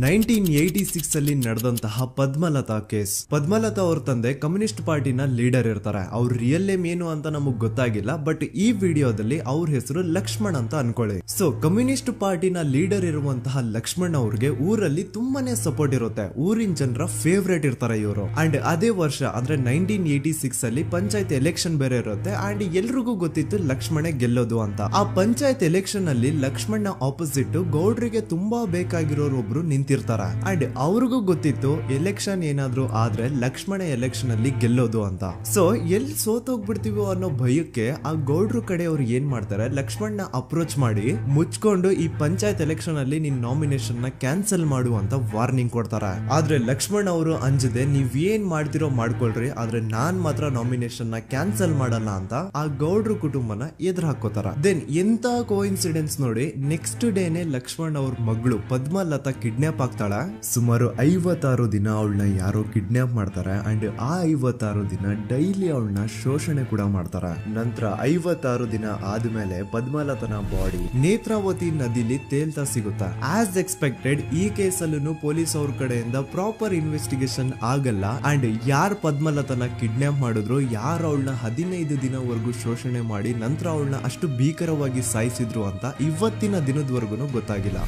1986 ಅಲ್ಲಿ ನಡೆದಂತಹ ಪದ್ಮಲತಾ ಕೇಸ್. ಪದ್ಮಲತಾ ಅವ್ರ ತಂದೆ ಕಮ್ಯುನಿಸ್ಟ್ ಪಾರ್ಟಿನ ಲೀಡರ್ ಇರ್ತಾರೆ. ಅವ್ರ ರಿಯಲ್ ನೇಮ್ ಏನು ಅಂತ ನಮಗ್ ಗೊತ್ತಾಗಿಲ್ಲ, ಬಟ್ ಈ ವಿಡಿಯೋದಲ್ಲಿ ಅವ್ರ ಹೆಸರು ಲಕ್ಷ್ಮಣ್ ಅಂತ ಅನ್ಕೊಳ್ಳಿ. ಸೊ ಕಮ್ಯುನಿಸ್ಟ್ ಪಾರ್ಟಿನ ಲೀಡರ್ ಇರುವಂತಹ ಲಕ್ಷ್ಮಣ್ ಅವ್ರಿಗೆ ಊರಲ್ಲಿ ತುಂಬಾನೇ ಸಪೋರ್ಟ್ ಇರುತ್ತೆ, ಊರಿನ ಜನರ ಫೇವ್ರೇಟ್ ಇರ್ತಾರೆ ಇವರು. ಅಂಡ್ ಅದೇ ವರ್ಷ ಅಂದ್ರೆ 1986 ಅಲ್ಲಿ ಪಂಚಾಯತ್ ಎಲೆಕ್ಷನ್ ಬೇರೆ ಇರುತ್ತೆ ಅಂಡ್ ಎಲ್ರಿಗೂ ಗೊತ್ತಿತ್ತು ಲಕ್ಷ್ಮಣೆ ಗೆಲ್ಲೋದು ಅಂತ. ಆ ಪಂಚಾಯತ್ ಎಲೆಕ್ಷನ್ ಅಲ್ಲಿ ಲಕ್ಷ್ಮಣ್ಣ ಆಪೋಸಿಟ್ ಗೌಡ್ರಿಗೆ ತುಂಬಾ ಬೇಕಾಗಿರೋರು ಒಬ್ರು ನಿಂತಿರ್ತಾರ ಅಂಡ್ ಅವ್ರಿಗೂ ಗೊತ್ತಿತ್ತು ಎಲೆಕ್ಷನ್ ಏನಾದ್ರು ಆದ್ರೆ ಲಕ್ಷ್ಮಣ ಎಲೆಕ್ಷನ್ ಅಲ್ಲಿ ಗೆಲ್ಲೋದು ಅಂತ. ಸೊ ಎಲ್ಲಿ ಸೋತೋಗ್ಬಿಡ್ತೀವೋ ಅನ್ನೋ ಭಯಕ್ಕೆ ಆ ಗೌಡ್ರು ಕಡೆ ಅವ್ರು ಏನ್ ಮಾಡ್ತಾರೆ, ಲಕ್ಷ್ಮಣ್ಣ ಅಪ್ರೋಚ್ ಮಾಡಿ ಮುಚ್ಕೊಂಡು ಈ ಪಂಚಾಯತ್ ಎಲೆಕ್ಷನ್ ಅಲ್ಲಿ ನಿನ್ ನಾಮಿನೇಷನ್ ನ ಕ್ಯಾನ್ಸಲ್ ಮಾಡು ಅಂತ ವಾರ್ನಿಂಗ್ ಕೊಡ್ತಾರೆ. ಆದ್ರೆ ಲಕ್ಷ್ಮಣ್ ಅವರು ಅಂಜದೆ ನೀವ್ ಏನ್ ಮಾಡ್ತಿರೋ ಮಾಡ್ಕೊಳ್ರಿ, ಆದ್ರೆ ನಾನ್ ಮಾತ್ರ ನಾಮಿನೇಷನ್ ನ ಕ್ಯಾನ್ಸಲ್ ಮಾಡಲ್ಲ ಅಂತ ಆ ಗೌಡ್ರು ಕುಟುಂಬನ ಎದುರು ಹಾಕೋತಾರ. ದೆನ್ ಎಂತ ಕೋಇನ್ಸಿಡೆನ್ಸ್ ನೋಡಿ, ನೆಕ್ಸ್ಟ್ ಡೇನೆ ಲಕ್ಷ್ಮಣ್ ಅವ್ರ ಮಗಳು ಪದ್ಮಲತಾ ಕಿಡ್ನಾಪ್ ಆಗ್ತಾಳ. ಸುಮಾರು 56 ದಿನ ಅವಳನ್ನ ಯಾರೋ ಕಿಡ್ನಾಪ್ ಮಾಡ್ತಾರೆ ಅಂಡ್ ಆ 56 ದಿನ ಡೈಲಿ ಅವಳನ್ನ ಶೋಷಣೆ ಕೂಡ ಮಾಡ್ತಾರೆ. ನಂತರ 56 ದಿನ ಆದ್ಮೇಲೆ ಪದ್ಮಲತನ ಬಾಡಿ ನೇತ್ರಾವತಿ ನದಿಲಿ ತೇಲ್ತಾ ಸಿಗುತ್ತಾ. ಆಸ್ ಎಕ್ಸ್ಪೆಕ್ಟೆಡ್ ಈ ಕೇಸಲ್ಲೂ ಪೊಲೀಸ್ ಅವ್ರ ಕಡೆಯಿಂದ ಪ್ರಾಪರ್ ಇನ್ವೆಸ್ಟಿಗೇಷನ್ ಆಗಲ್ಲ ಅಂಡ್ ಯಾರ್ ಪದ್ಮಲತನ ಕಿಡ್ನಾಪ್ ಮಾಡಿದ್ರು, ಯಾರು ಅವಳನ್ನ 15 ದಿನವರೆಗೂ ಶೋಷಣೆ ಮಾಡಿ ನಂತರ ಅವಳನ್ನ ಅಷ್ಟು ಭೀಕರವಾಗಿ ಸಾಯಿಸಿದ್ರು ಅಂತ ಇವತ್ತಿನ ದಿನದವರೆಗೂ ಗೊತ್ತಾಗಿಲ್ಲ.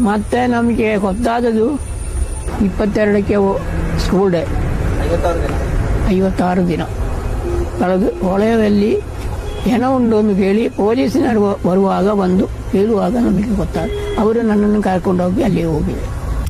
ಮತ್ತೆ ನಮಗೆ ಗೊತ್ತಾದದು 22ಕ್ಕೆ ಸ್ಕೂಲ್ ಡೇ 56 ದಿನ ಕಳೆದು ಹೊಳೆಯಲ್ಲಿ ಹೆಣ ಉಂಡು ಅಂತ ಕೇಳಿ ಪೊಲೀಸಿನವರು ಬರುವಾಗ ಬಂದು ಹೇಳುವಾಗ ನಮಗೆ ಗೊತ್ತಾದ. ಅವರು ನನ್ನನ್ನು ಕರ್ಕೊಂಡೋಗಿ ಅಲ್ಲಿ ಹೋಗಿ.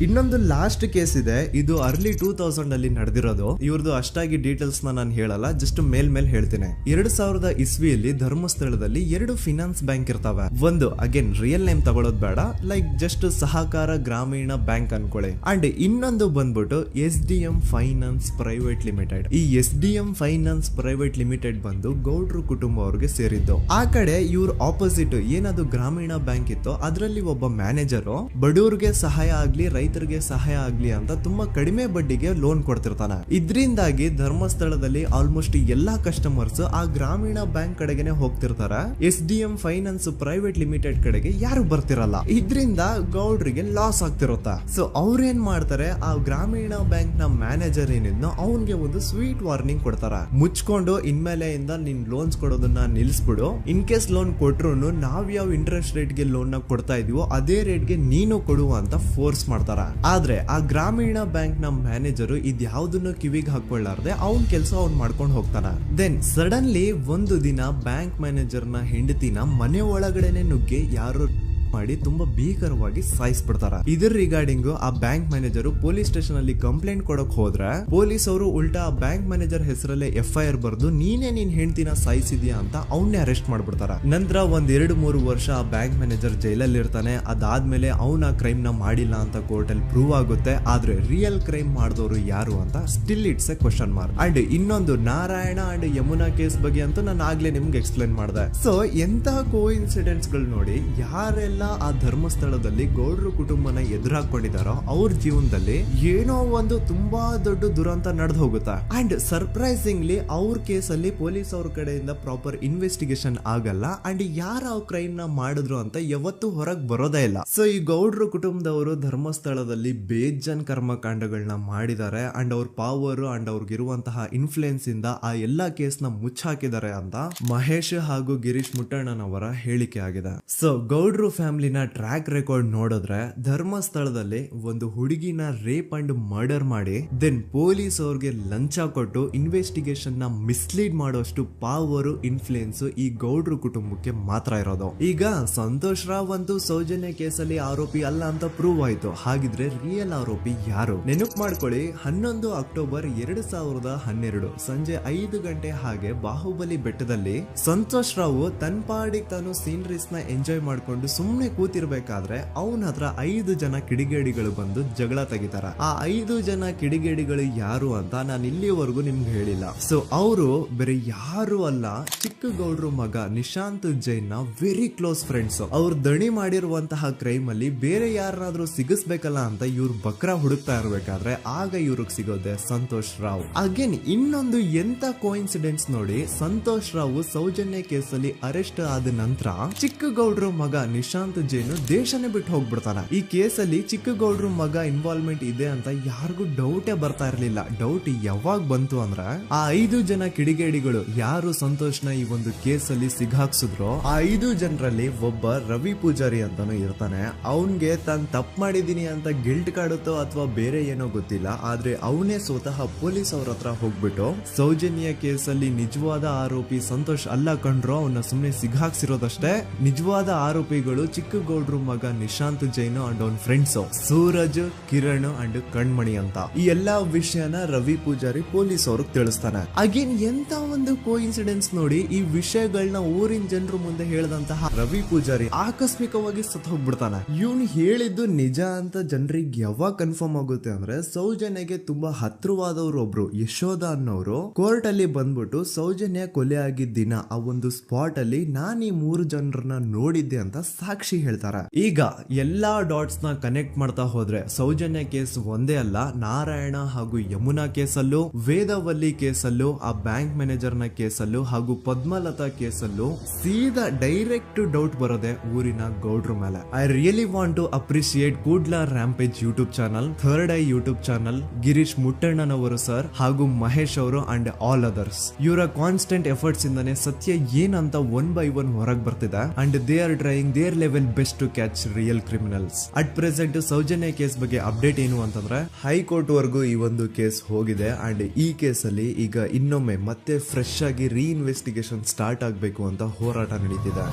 ಇನ್ನೊಂದು ಲಾಸ್ಟ್ ಕೇಸ್ ಇದೆ, ಇದು ಅರ್ಲಿ 2000 ಅಲ್ಲಿ ನಡೆದಿರೋದು. ಇವ್ರದ್ದು ಅಷ್ಟಾಗಿ ಡೀಟೇಲ್ಸ್ ನಾನು ಹೇಳಲ್ಲ, ಜಸ್ಟ್ ಮೇಲ್ ಹೇಳ್ತೀನಿ. 2000 ಇಸ್ವಿಯಲ್ಲಿ ಧರ್ಮಸ್ಥಳದಲ್ಲಿ 2 ಫಿನಾನ್ಸ್ ಬ್ಯಾಂಕ್ ಇರ್ತಾವೆ. ಒಂದು ಅಗೇನ್ ರಿಯಲ್ ನೇಮ್ ತಗೊಳ್ಳೋದು ಬೇಡ, ಲೈಕ್ ಜಸ್ಟ್ ಸಹಕಾರ ಗ್ರಾಮೀಣ ಬ್ಯಾಂಕ್ ಅನ್ಕೊಳ್ಳಿ. ಅಂಡ್ ಇನ್ನೊಂದು ಬಂದ್ಬಿಟ್ಟು SDM ಫೈನಾನ್ಸ್ ಪ್ರೈವೇಟ್ ಲಿಮಿಟೆಡ್. ಈ SDM ಫೈನಾನ್ಸ್ ಪ್ರೈವೇಟ್ ಲಿಮಿಟೆಡ್ ಬಂದು ಗೌಡ್ರು ಕುಟುಂಬ ಅವ್ರಿಗೆ ಸೇರಿದ್ದು. ಆ ಕಡೆ ಇವ್ರ ಆಪೋಸಿಟ್ ಏನದು ಗ್ರಾಮೀಣ ಬ್ಯಾಂಕ್ ಇತ್ತು, ಅದರಲ್ಲಿ ಒಬ್ಬ ಮ್ಯಾನೇಜರು ಬಡವ್ರಿಗೆ ಸಹಾಯ ಆಗ್ಲಿ ರೈತರಿಗೆ ಸಹಾಯ ಆಗ್ಲಿ ಅಂತ ತುಂಬಾ ಕಡಿಮೆ ಬಡ್ಡಿಗೆ ಲೋನ್ ಕೊಡ್ತಿರ್ತಾನೆ. ಇದರಿಂದಾಗಿ ಧರ್ಮಸ್ಥಳದಲ್ಲಿ ಆಲ್ಮೋಸ್ಟ್ ಎಲ್ಲಾ ಕಸ್ಟಮರ್ಸ್ ಆ ಗ್ರಾಮೀಣ ಬ್ಯಾಂಕ್ ಕಡೆಗೆ ಹೋಗ್ತಿರ್ತಾರೆ, SDM ಫೈನಾನ್ಸ್ ಪ್ರೈವೇಟ್ ಲಿಮಿಟೆಡ್ ಕಡೆಗೆ ಯಾರು ಬರ್ತಿರಲ್ಲ. ಇದರಿಂದ ಗೌಡ್ರಿಗೆ ಲಾಸ್ ಆಗ್ತಿರುತ್ತ. ಸೊ ಅವ್ರೇನ್ ಮಾಡ್ತಾರೆ, ಆ ಗ್ರಾಮೀಣ ಬ್ಯಾಂಕ್ ನ ಮ್ಯಾನೇಜರ್ ಏನಿದ್ನೋ ಅವನ್ಗೆ ಒಂದು ಸ್ವೀಟ್ ವಾರ್ನಿಂಗ್ ಕೊಡ್ತಾರ, ಮುಚ್ಕೊಂಡು ಇನ್ಮೇಲೆಯಿಂದ ನಿನ್ ಲೋನ್ಸ್ ಕೊಡೋದನ್ನ ನಿಲ್ಸ್ಬಿಡು, ಇನ್ ಕೇಸ್ ಲೋನ್ ಕೊಟ್ರು ನಾವ್ ಯಾವ ಇಂಟ್ರೆಸ್ಟ್ ರೇಟ್ ಗೆ ಲೋನ್ ನ ಕೊಡ್ತಾ ಇದೀವೋ ಅದೇ ರೇಟ್ ಗೆ ನೀನು ಕೊಡುವ ಅಂತ ಫೋರ್ಸ್ ಮಾಡ್ತಾರ. ಆದ್ರೆ ಆ ಗ್ರಾಮೀಣ ಬ್ಯಾಂಕ್ ನ ಮ್ಯಾನೇಜರು ಇದ್ಯಾವುದನ್ನು ಕಿವಿಗೆ ಹಾಕೊಳ್ಳಾರ್ದೆ ಅವನ್ ಕೆಲಸ ಅವ್ನ್ ಮಾಡ್ಕೊಂಡು ಹೋಗ್ತಾನ. ದೆನ್ ಸಡನ್ಲಿ ಒಂದು ದಿನ ಬ್ಯಾಂಕ್ ಮ್ಯಾನೇಜರ್ ನ ಹೆಂಡತಿನ ಮನೆ ಒಳಗಡೆನೆ ನುಗ್ಗಿ ಯಾರು ಮಾಡಿ ತುಂಬಾ ಭೀಕರವಾಗಿ ಸಾಯಿಸ್ಬಿಡ್ತಾರ. ಇದರ ರಿಗಾರ್ಡಿಂಗ್ ಆ ಬ್ಯಾಂಕ್ ಮ್ಯಾನೇಜರ್ ಪೊಲೀಸ್ ಸ್ಟೇಷನ್ ಅಲ್ಲಿ ಕಂಪ್ಲೇಂಟ್ ಕೊಡಕ್ ಹೋದ್ರೆ ಪೊಲೀಸ್ ಅವರು ಉಲ್ಟಾ ಆ ಬ್ಯಾಂಕ್ ಮ್ಯಾನೇಜರ್ ಹೆಸರಲ್ಲೇ FIR ಬರ್ದು ನೀನೇ ನಿನ್ ಹೆಂಡತಿನ ಸಾಯಿಸಿದ್ಯಾ ಅಂತ ಅವನ್ನೇ ಅರೆಸ್ಟ್ ಮಾಡ್ಬಿಡ್ತಾರ. ನಂತರ 1-2-3 ವರ್ಷ ಆ ಬ್ಯಾಂಕ್ ಮ್ಯಾನೇಜರ್ ಜೈಲಲ್ಲಿ ಇರ್ತಾನೆ. ಅದಾದ್ಮೇಲೆ ಅವನ ಕ್ರೈಮ್ ನ ಮಾಡಿಲ್ಲ ಅಂತ ಕೋರ್ಟ್ ಅಲ್ಲಿ ಪ್ರೂವ್ ಆಗುತ್ತೆ. ಆದ್ರೆ ರಿಯಲ್ ಕ್ರೈಮ್ ಮಾಡಿದವರು ಯಾರು ಅಂತ still it's A question mark. And ಇನ್ನೊಂದು ನಾರಾಯಣ ಅಂಡ್ ಯಮುನಾ ಕೇಸ್ ಬಗ್ಗೆ ಅಂತೂ ನಾನು ಆಗ್ಲೇ ನಿಮ್ಗೆ ಎಕ್ಸ್ಪ್ಲೇನ್ ಮಾಡಿದೆ. ಸೊ ಎಂತಹ ಕೋಇನ್ಸಿಡೆಂಟ್ಸ್ ಗಳು ನೋಡಿ, ಯಾರೆಲ್ಲ ಆ ಧರ್ಮಸ್ಥಳದಲ್ಲಿ ಗೌಡ್ರು ಕುಟುಂಬನ ಎದುರಾಕೊಂಡಿದಾರೋ ಅವ್ರ ಜೀವನದಲ್ಲಿ ಏನೋ ಒಂದು ತುಂಬಾ ದೊಡ್ಡ ದುರಂತ ನಡೆದು ಹೋಗುತ್ತಾ. ಅಂಡ್ ಸರ್ಪ್ರೈಸಿಂಗ್ಲಿ ಅವ್ರ ಕೇಸಲ್ಲಿ ಪೊಲೀಸ್ ಅವ್ರ ಕಡೆಯಿಂದ ಪ್ರಾಪರ್ ಇನ್ವೆಸ್ಟಿಗೇಷನ್ ಆಗಲ್ಲ ಅಂಡ್ ಯಾರ ಕ್ರೈಮ್ ನ ಮಾಡಿದ್ರು ಅಂತ ಯಾವತ್ತೂ ಹೊರಗ್ ಬರೋದೇ ಇಲ್ಲ. ಸೊ ಈ ಗೌಡ್ರು ಕುಟುಂಬದವರು ಧರ್ಮಸ್ಥಳದಲ್ಲಿ ಬೇಜನ್ ಕರ್ಮಕಾಂಡಗಳನ್ನ ಮಾಡಿದ್ದಾರೆ ಅಂಡ್ ಅವ್ರ ಪವರ್ ಅಂಡ್ ಅವ್ರಿಗಿರುವಂತಹ ಇನ್ಫ್ಲೂಯೆನ್ಸ್ ಇಂದ ಆ ಎಲ್ಲಾ ಕೇಸ್ ನ ಮುಚ್ಚಾಕಿದ್ದಾರೆ ಅಂತ ಮಹೇಶ್ ಹಾಗೂ ಗಿರೀಶ್ ಮುಟ್ಟಣ್ಣನವರ ಹೇಳಿಕೆ ಆಗಿದೆ. ಸೊ ಗೌಡ್ರು ಫ್ಯಾಮಿಲಿನ ಟ್ರ್ಯಾಕ್ ರೆಕಾರ್ಡ್ ನೋಡಿದ್ರೆ ಧರ್ಮಸ್ಥಳದಲ್ಲಿ ಒಂದು ಹುಡುಗಿನ ರೇಪ್ ಅಂಡ್ ಮರ್ಡರ್ ಮಾಡಿ ದೆನ್ ಪೊಲೀಸ್ ಅವ್ರಿಗೆ ಲಂಚ ಕೊಟ್ಟು ಇನ್ವೆಸ್ಟಿಗೇಷನ್ ನ ಮಿಸ್ಲೀಡ್ ಮಾಡೋಷ್ಟು ಪಾವರ್ ಇನ್ಫ್ಲೂಯೆನ್ಸ್ ಈ ಗೌಡ್ರು ಕುಟುಂಬಕ್ಕೆ ಮಾತ್ರ ಇರೋದು. ಈಗ ಸಂತೋಷ್ ರಾವ್ ಅಂತೂ ಸೌಜನ್ಯ ಕೇಸಲ್ಲಿ ಆರೋಪಿ ಅಲ್ಲ ಅಂತ ಪ್ರೂವ್ ಆಯ್ತು. ಹಾಗಿದ್ರೆ ರಿಯಲ್ ಆರೋಪಿ ಯಾರು? ನೆನಪು ಮಾಡ್ಕೊಳ್ಳಿ, 11 ಅಕ್ಟೋಬರ್ 2012 ಸಂಜೆ 5 ಗಂಟೆ ಹಾಗೆ ಬಾಹುಬಲಿ ಬೆಟ್ಟದಲ್ಲಿ ಸಂತೋಷ್ ರಾವ್ ತನ್ನ ಪಾಡಿಗೆ ತಾನು ಸೀನರೀಸ್ ನ ಎಂಜಾಯ್ ಮಾಡ್ಕೊಂಡು ಸುಮ್ನೆ ಕೂತಿರ್ಬೇಕಾದ್ರೆ ಅವನ ಹತ್ರ 5 ಜನ ಕಿಡಿಗೇಡಿಗಳು ಬಂದು ಜಗಳ ತೆಗಿತಾರ. ಆ 5 ಜನ ಕಿಡಿಗೇಡಿಗಳು ಯಾರು ಅಂತ ನಾನು ಇಲ್ಲಿವರೆಗೂ ನಿಮ್ಗೆ ಹೇಳಿಲ್ಲ. ಸೊ ಅವರು ಬೇರೆ ಯಾರು ಅಲ್ಲ, ಚಿಕ್ಕ ಗೌಡ್ರು ಮಗ ನಿಶಾಂತ್ ಜೈನ್ ನ ವೆರಿ ಕ್ಲೋಸ್ ಫ್ರೆಂಡ್ಸ್. ಅವ್ರು ದಣಿ ಮಾಡಿರುವಂತಹ ಕ್ರೈಮ್ ಅಲ್ಲಿ ಬೇರೆ ಯಾರನ್ನಾದ್ರೂ ಸಿಗಿಸ್ಬೇಕಲ್ಲ ಅಂತ ಇವ್ರು ಬಕ್ರ ಹುಡುಕ್ತಾ ಇರ್ಬೇಕಾದ್ರೆ ಆಗ ಇವ್ರಿಗೆ ಸಿಗೋದೆ ಸಂತೋಷ್ ರಾವ್. ಅಗೇನ್ ಇನ್ನೊಂದು ಎಂತ ಕೋಇನ್ಸಿಡೆನ್ಸ್ ನೋಡಿ, ಸಂತೋಷ್ ರಾವ್ ಸೌಜನ್ಯ ಕೇಸಲ್ಲಿ ಅರೆಸ್ಟ್ ಆದ ನಂತರ ಚಿಕ್ಕ ಗೌಡ್ರು ಮಗ ನಿಶಾಂತ್ ಜೈನ್ ದೇಶನೇ ಬಿಟ್ಟು ಹೋಗ್ಬಿಡ್ತಾನೆ. ಈ ಕೇಸಲ್ಲಿ ಚಿಕ್ಕ ಗೌಡ್ರು ಮಗ ಇನ್ವಾಲ್ವ್ಮೆಂಟ್ ಇದೆ ಅಂತ ಯಾರಿಗೂ ಡೌಟೇ ಬರ್ತಾ ಇರ್ಲಿಲ್ಲ. ಡೌಟ್ ಯಾವಾಗ ಬಂತು ಅಂದ್ರೆ ಆ 5 ಜನ ಕಿಡಿಗೇಡಿಗಳು ಯಾರು ಸಂತೋಷ್ ನ ಈ ಒಂದು ಕೇಸಲ್ಲಿ ಸಿಗಾಕ್ಸಿದ್ರು ಆ 5 ಜನರಲ್ಲಿ ಒಬ್ಬ ರವಿ ಪೂಜಾರಿ ಅಂತಾನು ಇರ್ತಾನೆ. ಅವನ್ಗೆ ತಾನು ತಪ್ಪು ಮಾಡಿದೀನಿ ಅಂತ ಗಿಲ್ಟ್ ಕಾಡುತ್ತೋ ಅಥವಾ ಬೇರೆ ಏನೋ ಗೊತ್ತಿಲ್ಲ, ಆದ್ರೆ ಅವನೇ ಸ್ವತಃ ಪೊಲೀಸ್ ಅವ್ರ ಹತ್ರ ಹೋಗ್ಬಿಟ್ಟು ಸೌಜನ್ಯ ಕೇಸಲ್ಲಿ ನಿಜವಾದ ಆರೋಪಿ ಸಂತೋಷ್ ಅಲ್ಲ ಕಂಡ್ರು, ಅವನ್ನ ಸುಮ್ನೆ ಸಿಗಾಕ್ಸಿರೋದಷ್ಟೇ, ನಿಜವಾದ ಆರೋಪಿಗಳು ಚಿಕ್ಕ ಗೌಡ್ರು ಮಗ ನಿಶಾಂತ್ ಜೈನ್ ಅಂಡ್ ಅವನ್ ಫ್ರೆಂಡ್ಸ್ ಸೂರಜ್, ಕಿರಣ್ ಅಂಡ್ ಕಣ್ಮಣಿ ಅಂತ. ಈ ಎಲ್ಲಾ ವಿಷಯನ ರವಿ ಪೂಜಾರಿ ಪೊಲೀಸ್ ಅವ್ರಿಗೆ ತಿಳಿಸ್ತಾನೆ. ಅಗೇನ್ ಎಂತ ಒಂದು ಕೋಇನ್ಸಿಡೆನ್ಸ್ ನೋಡಿ, ಈ ವಿಷಯಗಳನ್ನ ಊರಿನ ಜನರು ಮುಂದೆ ಹೇಳಿದಂತಹ ರವಿ ಪೂಜಾರಿ ಆಕಸ್ಮಿಕವಾಗಿ ಸತ್ತು ಹೋಗ್ಬಿಡ್ತಾನೆ. ಇವನು ಹೇಳಿದ್ದು ನಿಜ ಅಂತ ಜನರಿಗೆ ಯಾವಾಗ ಕನ್ಫರ್ಮ್ ಆಗುತ್ತೆ ಅಂದ್ರೆ ಸೌಜನ್ಯಗೆ ತುಂಬಾ ಹತ್ರವಾದವ್ರು ಒಬ್ರು ಯಶೋಧ ಅನ್ನೋರು ಕೋರ್ಟ್ ಅಲ್ಲಿ ಬಂದ್ಬಿಟ್ಟು ಸೌಜನ್ಯ ಕೊಲೆ ಆಗಿದ್ದ ದಿನ ಆ ಒಂದು ಸ್ಪಾಟ್ ಅಲ್ಲಿ ನಾನು ಈ 3 ಜನರನ್ನ ನೋಡಿದ್ದೆ ಅಂತ ಸಾಕ್ಷಿ ಹೇಳ್ತಾರೆ. ಈಗ ಎಲ್ಲಾ ಡಾಟ್ಸ್ ನ ಕನೆಕ್ಟ್ ಮಾಡ್ತಾ ಹೋದ್ರೆ ಸೌಜನ್ಯ ಕೇಸ್ ಒಂದೇ ಅಲ್ಲ, ನಾರಾಯಣ ಹಾಗೂ ಯಮುನಾ ಕೇಸಲ್ಲೂ, ವೇದವಲ್ಲಿ ಕೇಸಲ್ಲೂ, ಆ ಬ್ಯಾಂಕ್ ಮ್ಯಾನೇಜರ್ ನ ಕೇಸಲ್ಲೂ ಹಾಗೂ ಪದ್ಮಲತಾ ಕೇಸಲ್ಲೂ ಸೀದಾ ಡೈರೆಕ್ಟ್ ಡೌಟ್ ಬರೋದೆ ಊರಿನ ಗೌಡ್ರ ಮೇಲೆ. I really want to appreciate Kudla rampage YouTube channel, third eye YouTube channel, Girish ಮುಟ್ಟಣ್ಣನವರು ಸರ್ ಹಾಗೂ ಮಹೇಶ್ ಅವರು ಅಂಡ್ ಆಲ್ ಅದರ್ಸ್. ಇವರ ಕಾನ್ಸ್ಟೆಂಟ್ ಎಫರ್ಟ್ಸ್ ಇಂದಾನೆ ಸತ್ಯ ಏನಂತ 1 by 1 ಹೊರಗೆ ಬರ್ತಿದೆ and they are trying their level best to catch real criminals. At present Soujanya case ಬಗ್ಗೆ ಅಪ್ಡೇಟ್ ಏನು ಅಂತಂದ್ರೆ ಹೈಕೋರ್ಟ್ ವರೆಗೂ ಈ ಒಂದು ಕೇಸ್ ಹೋಗಿದೆ ಅಂಡ್ ಈ ಕೇಸ್ ಅಲ್ಲಿ ಈಗ ಇನ್ನೊಮ್ಮೆ ಮತ್ತೆ ಫ್ರೆಶ್ ಆಗಿ ರೀಇನ್ವೆಸ್ಟಿಗೇಷನ್ ಸ್ಟಾರ್ಟ್ ಆಗಬೇಕು ಅಂತ ಹೋರಾಟ ನಡೀತಿದೆ.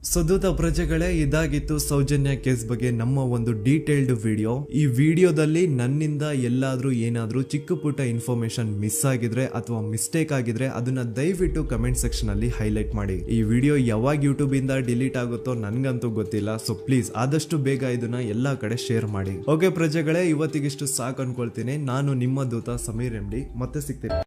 ಸದುತ ಪ್ರಜೆಗಳೇ, ಇದಾಗಿತ್ತು ಸೌಜನ್ಯ ಕೇಸ್ ಬಗ್ಗೆ ನಮ್ಮ ಒಂದು ಡೀಟೇಲ್ಡ್ ವಿಡಿಯೋ. ಈ ವಿಡಿಯೋದಲ್ಲಿ ನನ್ನಿಂದ ಎಲ್ಲಾದ್ರೂ ಏನಾದ್ರೂ ಚಿಕ್ಕ ಪುಟ್ಟ ಇನ್ಫಾರ್ಮೇಶನ್ ಮಿಸ್ ಆಗಿದ್ರೆ ಅಥವಾ ಮಿಸ್ಟೇಕ್ ಆಗಿದ್ರೆ ಅದನ್ನ ದಯವಿಟ್ಟು ಕಮೆಂಟ್ ಸೆಕ್ಷನ್ ಅಲ್ಲಿ ಹೈಲೈಟ್ ಮಾಡಿ. ಈ ವಿಡಿಯೋ ಯಾವಾಗ ಯೂಟ್ಯೂಬ್ ಇಂದ ಡಿಲೀಟ್ ಆಗುತ್ತೋ ನನ್ಗಂತೂ ಗೊತ್ತಿಲ್ಲ. ಸೊ ಪ್ಲೀಸ್ ಆದಷ್ಟು ಬೇಗ ಇದನ್ನ ಎಲ್ಲಾ ಕಡೆ ಶೇರ್ ಮಾಡಿ. ಓಕೆ ಪ್ರಜೆಗಳೇ, ಇವತ್ತಿಗಿಷ್ಟು ಸಾಕು ಅನ್ಕೊಳ್ತೀನಿ. ನಾನು ನಿಮ್ಮ ದೂತ ಸಮೀರ್ MD. ಮತ್ತೆ ಸಿಗ್ತೀನಿ.